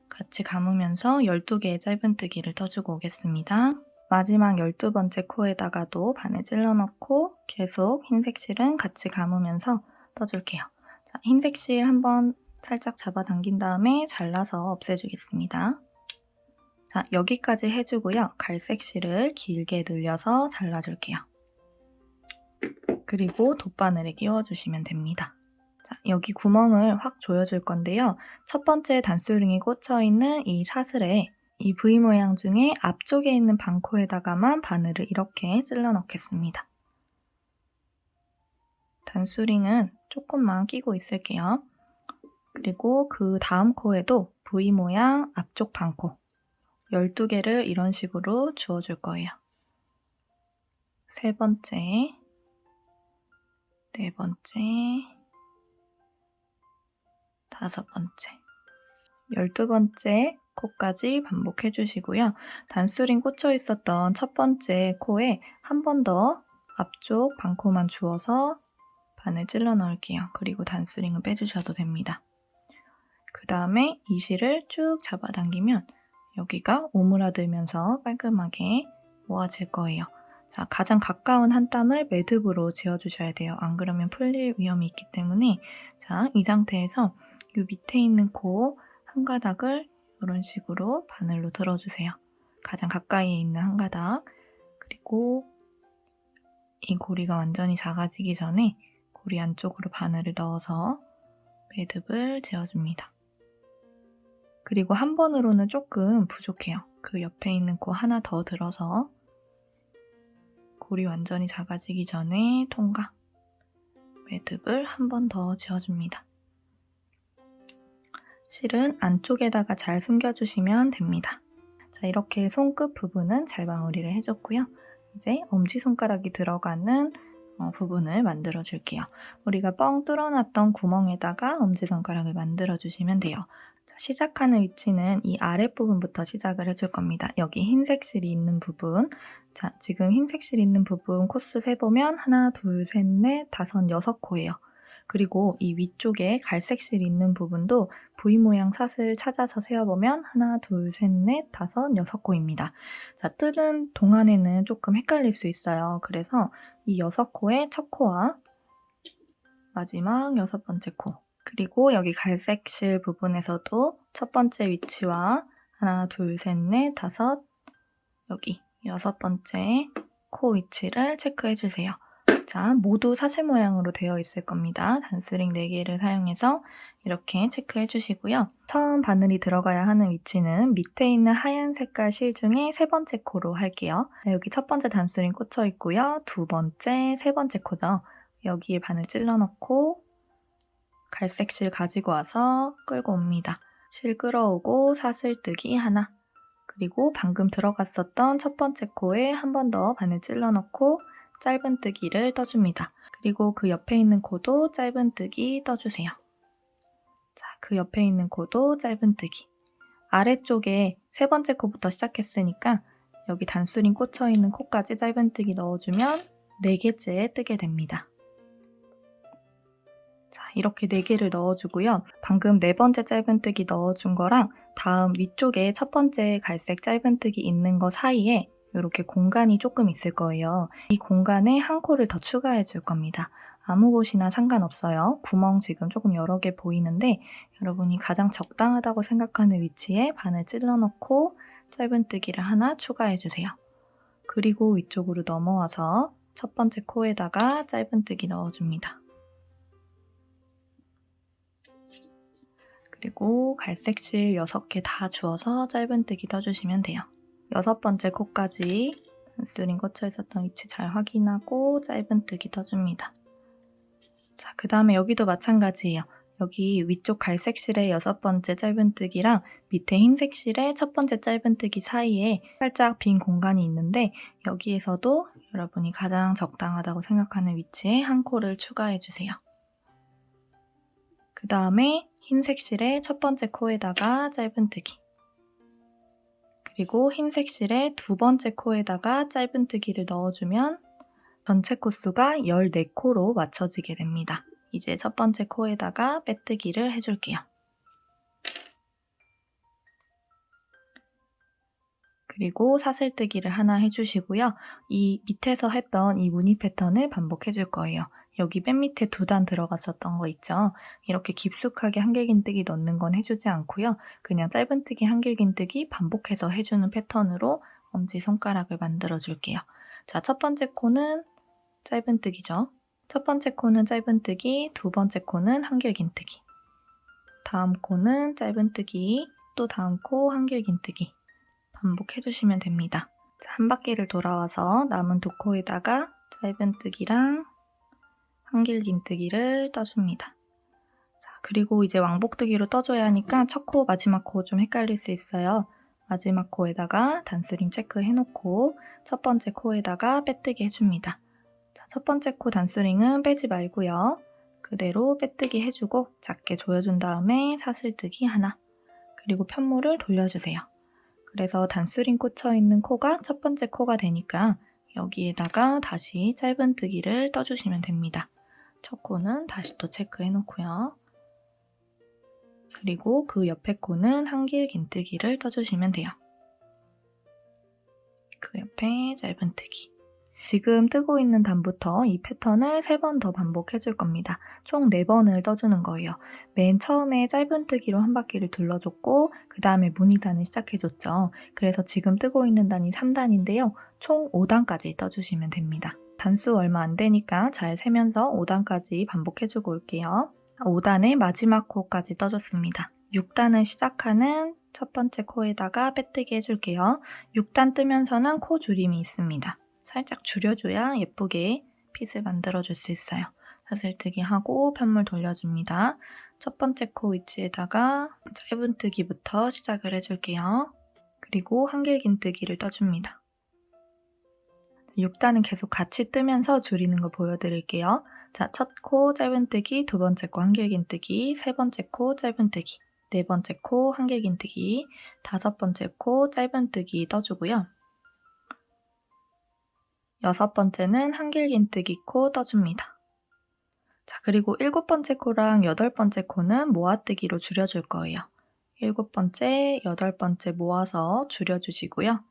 같이 감으면서 12개의 짧은뜨기를 떠주고 오겠습니다. 마지막 12번째 코에다가도 바늘 찔러 넣고 계속 흰색 실은 같이 감으면서 떠줄게요. 자, 흰색 실 한번 살짝 잡아당긴 다음에 잘라서 없애주겠습니다. 자, 여기까지 해주고요. 갈색 실을 길게 늘려서 잘라줄게요. 그리고 돗바늘에 끼워주시면 됩니다. 자, 여기 구멍을 확 조여줄 건데요. 첫 번째 단수링이 꽂혀있는 이 사슬에 이 V 모양 중에 앞쪽에 있는 반코에다가만 바늘을 이렇게 찔러 넣겠습니다. 단수링은 조금만 끼고 있을게요. 그리고 그 다음 코에도 V 모양 앞쪽 반코 12개를 이런 식으로 주워줄 거예요. 세 번째, 네 번째, 다섯 번째, 12번째 코까지 반복해 주시고요. 단수링 꽂혀 있었던 첫 번째 코에 한 번 더 앞쪽 반코만 주워서 바늘 찔러 넣을게요. 그리고 단수링은 빼주셔도 됩니다. 그 다음에 이 실을 쭉 잡아당기면 여기가 오므라들면서 깔끔하게 모아질 거예요. 자, 가장 가까운 한 땀을 매듭으로 지어주셔야 돼요. 안 그러면 풀릴 위험이 있기 때문에 자, 이 상태에서 이 밑에 있는 코 한 가닥을 이런 식으로 바늘로 들어주세요. 가장 가까이에 있는 한 가닥. 그리고 이 고리가 완전히 작아지기 전에 고리 안쪽으로 바늘을 넣어서 매듭을 지어줍니다. 그리고 한 번으로는 조금 부족해요. 그 옆에 있는 코 하나 더 들어서 고리 완전히 작아지기 전에 통과. 매듭을 한 번 더 지어줍니다. 실은 안쪽에다가 잘 숨겨주시면 됩니다. 자, 이렇게 손끝 부분은 잘 마무리를 해줬고요. 이제 엄지손가락이 들어가는 부분을 만들어 줄게요. 우리가 뻥 뚫어놨던 구멍에다가 엄지손가락을 만들어 주시면 돼요. 자, 시작하는 위치는 이 아랫부분부터 시작을 해줄 겁니다. 여기 흰색 실이 있는 부분. 자, 지금 흰색 실 있는 부분 코수 세보면 하나, 둘, 셋, 넷, 다섯, 6코예요. 그리고 이 위쪽에 갈색 실 있는 부분도 V 모양 사슬 찾아서 세어보면 하나, 둘, 셋, 넷, 다섯, 여섯 코입니다. 자, 뜨는 동안에는 조금 헷갈릴 수 있어요. 그래서 이 6코의 첫 코와 마지막 6번째 코, 그리고 여기 갈색 실 부분에서도 첫 번째 위치와 하나, 둘, 셋, 넷, 다섯, 여기 6번째 코 위치를 체크해주세요. 자, 모두 사슬 모양으로 되어 있을 겁니다. 단스링 4개를 사용해서 이렇게 체크해 주시고요. 처음 바늘이 들어가야 하는 위치는 밑에 있는 하얀 색깔 실 중에 3번째 코로 할게요. 여기 첫 번째 단스링 꽂혀 있고요. 두 번째, 세 번째 코죠. 여기에 바늘 찔러 넣고 갈색 실 가지고 와서 끌고 옵니다. 실 끌어오고 사슬뜨기 하나, 그리고 방금 들어갔었던 첫 번째 코에 한 번 더 바늘 찔러 넣고 짧은뜨기를 떠줍니다. 그리고 그 옆에 있는 코도 짧은뜨기 떠주세요. 자, 그 옆에 있는 코도 짧은뜨기. 아래쪽에 세 번째 코부터 시작했으니까 여기 단수링 꽂혀 있는 코까지 짧은뜨기 넣어주면 4개째 뜨게 됩니다. 자, 이렇게 4개를 넣어주고요. 방금 4번째 짧은뜨기 넣어준 거랑 다음 위쪽에 첫 번째 갈색 짧은뜨기 있는 거 사이에 이렇게 공간이 조금 있을 거예요. 이 공간에 한 코를 더 추가해 줄 겁니다. 아무 곳이나 상관없어요. 구멍 지금 조금 여러 개 보이는데 여러분이 가장 적당하다고 생각하는 위치에 바늘 찔러 넣고 짧은뜨기를 하나 추가해 주세요. 그리고 위쪽으로 넘어와서 첫 번째 코에다가 짧은뜨기 넣어줍니다. 그리고 갈색 실 6개 다 주워서 짧은뜨기 떠주시면 돼요. 6번째 코까지 단스링 꽂혀 있었던 위치 잘 확인하고 짧은뜨기 떠줍니다. 자, 그 다음에 여기도 마찬가지예요. 여기 위쪽 갈색 실의 6번째 짧은뜨기랑 밑에 흰색 실의 첫 번째 짧은뜨기 사이에 살짝 빈 공간이 있는데 여기에서도 여러분이 가장 적당하다고 생각하는 위치에 한 코를 추가해주세요. 그 다음에 흰색 실의 첫 번째 코에다가 짧은뜨기, 그리고 흰색 실의 두 번째 코에다가 짧은뜨기를 넣어주면 전체 코수가 14코로 맞춰지게 됩니다. 이제 첫 번째 코에다가 빼뜨기를 해줄게요. 그리고 사슬뜨기를 하나 해주시고요. 이 밑에서 했던 이 무늬 패턴을 반복해줄 거예요. 여기 맨 밑에 2단 들어갔었던 거 있죠? 이렇게 깊숙하게 한길긴뜨기 넣는 건 해주지 않고요. 그냥 짧은뜨기, 한길긴뜨기 반복해서 해주는 패턴으로 엄지손가락을 만들어줄게요. 자, 첫 번째 코는 짧은뜨기죠. 첫 번째 코는 짧은뜨기, 두 번째 코는 한길긴뜨기. 다음 코는 짧은뜨기, 또 다음 코 한길긴뜨기. 반복해주시면 됩니다. 자, 한 바퀴를 돌아와서 남은 2코에다가 짧은뜨기랑 한길긴뜨기를 떠줍니다. 자, 그리고 이제 왕복뜨기로 떠줘야 하니까 첫 코, 마지막 코 좀 헷갈릴 수 있어요. 마지막 코에다가 단스링 체크해놓고 첫 번째 코에다가 빼뜨기 해줍니다. 자, 첫 번째 코 단스링은 빼지 말고요. 그대로 빼뜨기 해주고 작게 조여준 다음에 사슬뜨기 하나, 그리고 편물을 돌려주세요. 그래서 단스링 꽂혀 있는 코가 첫 번째 코가 되니까 여기에다가 다시 짧은뜨기를 떠주시면 됩니다. 첫 코는 다시 또 체크해 놓고요. 그리고 그 옆에 코는 한길긴뜨기를 떠주시면 돼요. 그 옆에 짧은뜨기. 지금 뜨고 있는 단부터 이 패턴을 3번 더 반복해줄 겁니다. 총 4번을 떠주는 거예요. 맨 처음에 짧은뜨기로 한 바퀴를 둘러줬고 그 다음에 무늬단을 시작해줬죠. 그래서 지금 뜨고 있는 단이 3단인데요. 총 5단까지 떠주시면 됩니다. 단수 얼마 안 되니까 잘 세면서 5단까지 반복해주고 올게요. 5단의 마지막 코까지 떠줬습니다. 6단을 시작하는 첫 번째 코에다가 빼뜨기 해줄게요. 6단 뜨면서는 코 줄임이 있습니다. 살짝 줄여줘야 예쁘게 핏을 만들어줄 수 있어요. 사슬뜨기 하고 편물 돌려줍니다. 첫 번째 코 위치에다가 짧은뜨기부터 시작을 해줄게요. 그리고 한길긴뜨기를 떠줍니다. 6단은 계속 같이 뜨면서 줄이는 거 보여드릴게요. 자, 첫 코 짧은뜨기, 두 번째 코 한길긴뜨기, 세 번째 코 짧은뜨기, 네 번째 코 한길긴뜨기, 다섯 번째 코 짧은뜨기 떠주고요. 6번째는 한길긴뜨기 코 떠줍니다. 자, 그리고 7번째 코랑 8번째 코는 모아뜨기로 줄여줄 거예요. 7번째, 8번째 모아서 줄여주시고요.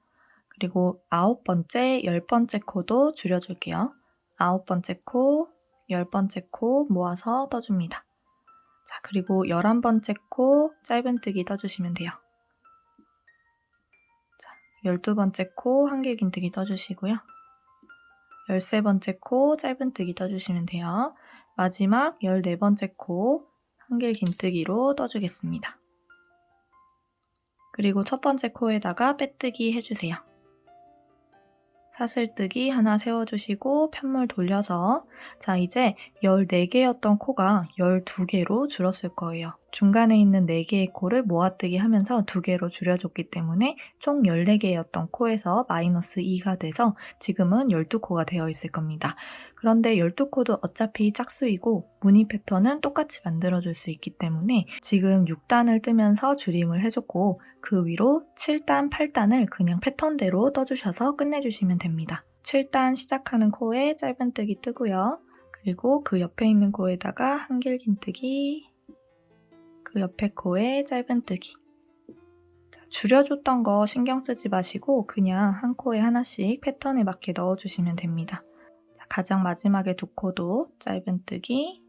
그리고 9번째, 10번째 코도 줄여줄게요. 9번째 코, 10번째 코 모아서 떠줍니다. 자, 그리고 11번째 코 짧은뜨기 떠주시면 돼요. 자, 12번째 코 한길긴뜨기 떠주시고요. 13번째 코 짧은뜨기 떠주시면 돼요. 마지막 14번째 코 한길긴뜨기로 떠주겠습니다. 그리고 첫 번째 코에다가 빼뜨기 해주세요. 사슬뜨기 하나 세워주시고 편물 돌려서 자, 이제 14개였던 코가 12개로 줄었을 거예요. 중간에 있는 4개의 코를 모아뜨기 하면서 2개로 줄여줬기 때문에 총 14개였던 코에서 마이너스 2가 돼서 지금은 12코가 되어 있을 겁니다. 그런데 12코도 어차피 짝수이고 무늬 패턴은 똑같이 만들어줄 수 있기 때문에 지금 6단을 뜨면서 줄임을 해줬고 그 위로 7단, 8단을 그냥 패턴대로 떠주셔서 끝내주시면 됩니다. 7단 시작하는 코에 짧은뜨기 뜨고요. 그리고 그 옆에 있는 코에다가 한길긴뜨기, 그 옆에 코에 짧은뜨기. 줄여줬던 거 신경 쓰지 마시고 그냥 한 코에 하나씩 패턴에 맞게 넣어주시면 됩니다. 가장 마지막에 두 코도 짧은뜨기,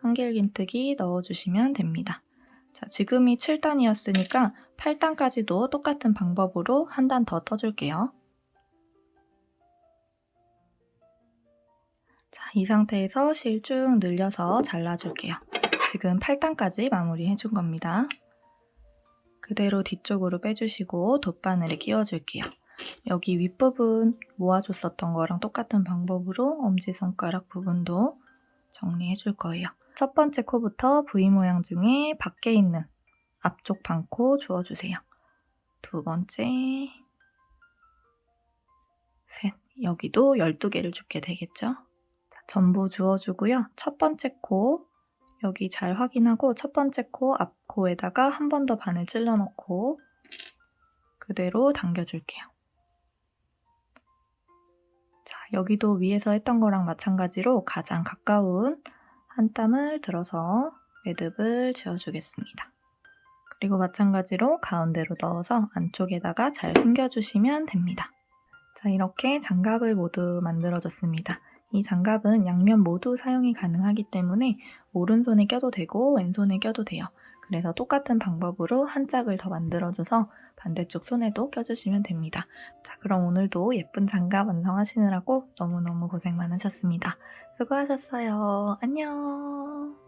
한길긴뜨기 넣어주시면 됩니다. 자, 지금이 7단이었으니까 8단까지도 똑같은 방법으로 한 단 더 떠줄게요. 자, 이 상태에서 실 쭉 늘려서 잘라줄게요. 지금 8단까지 마무리 해준 겁니다. 그대로 뒤쪽으로 빼주시고 돗바늘에 끼워줄게요. 여기 윗부분 모아줬었던 거랑 똑같은 방법으로 엄지손가락 부분도 정리해줄 거예요. 첫 번째 코부터 V 모양 중에 밖에 있는 앞쪽 반코 주워주세요. 두 번째, 셋, 여기도 12개를 줍게 되겠죠? 자, 전부 주워주고요. 첫 번째 코, 여기 잘 확인하고 첫 번째 코 앞코에다가 한 번 더 바늘 찔러놓고 그대로 당겨줄게요. 자, 여기도 위에서 했던 거랑 마찬가지로 가장 가까운 한 땀을 들어서 매듭을 지어주겠습니다. 그리고 마찬가지로 가운데로 넣어서 안쪽에다가 잘 숨겨주시면 됩니다. 자, 이렇게 장갑을 모두 만들어줬습니다. 이 장갑은 양면 모두 사용이 가능하기 때문에 오른손에 껴도 되고 왼손에 껴도 돼요. 그래서 똑같은 방법으로 한 짝을 더 만들어줘서 반대쪽 손에도 껴주시면 됩니다. 자, 그럼 오늘도 예쁜 장갑 완성하시느라고 너무너무 고생 많으셨습니다. 수고하셨어요. 안녕.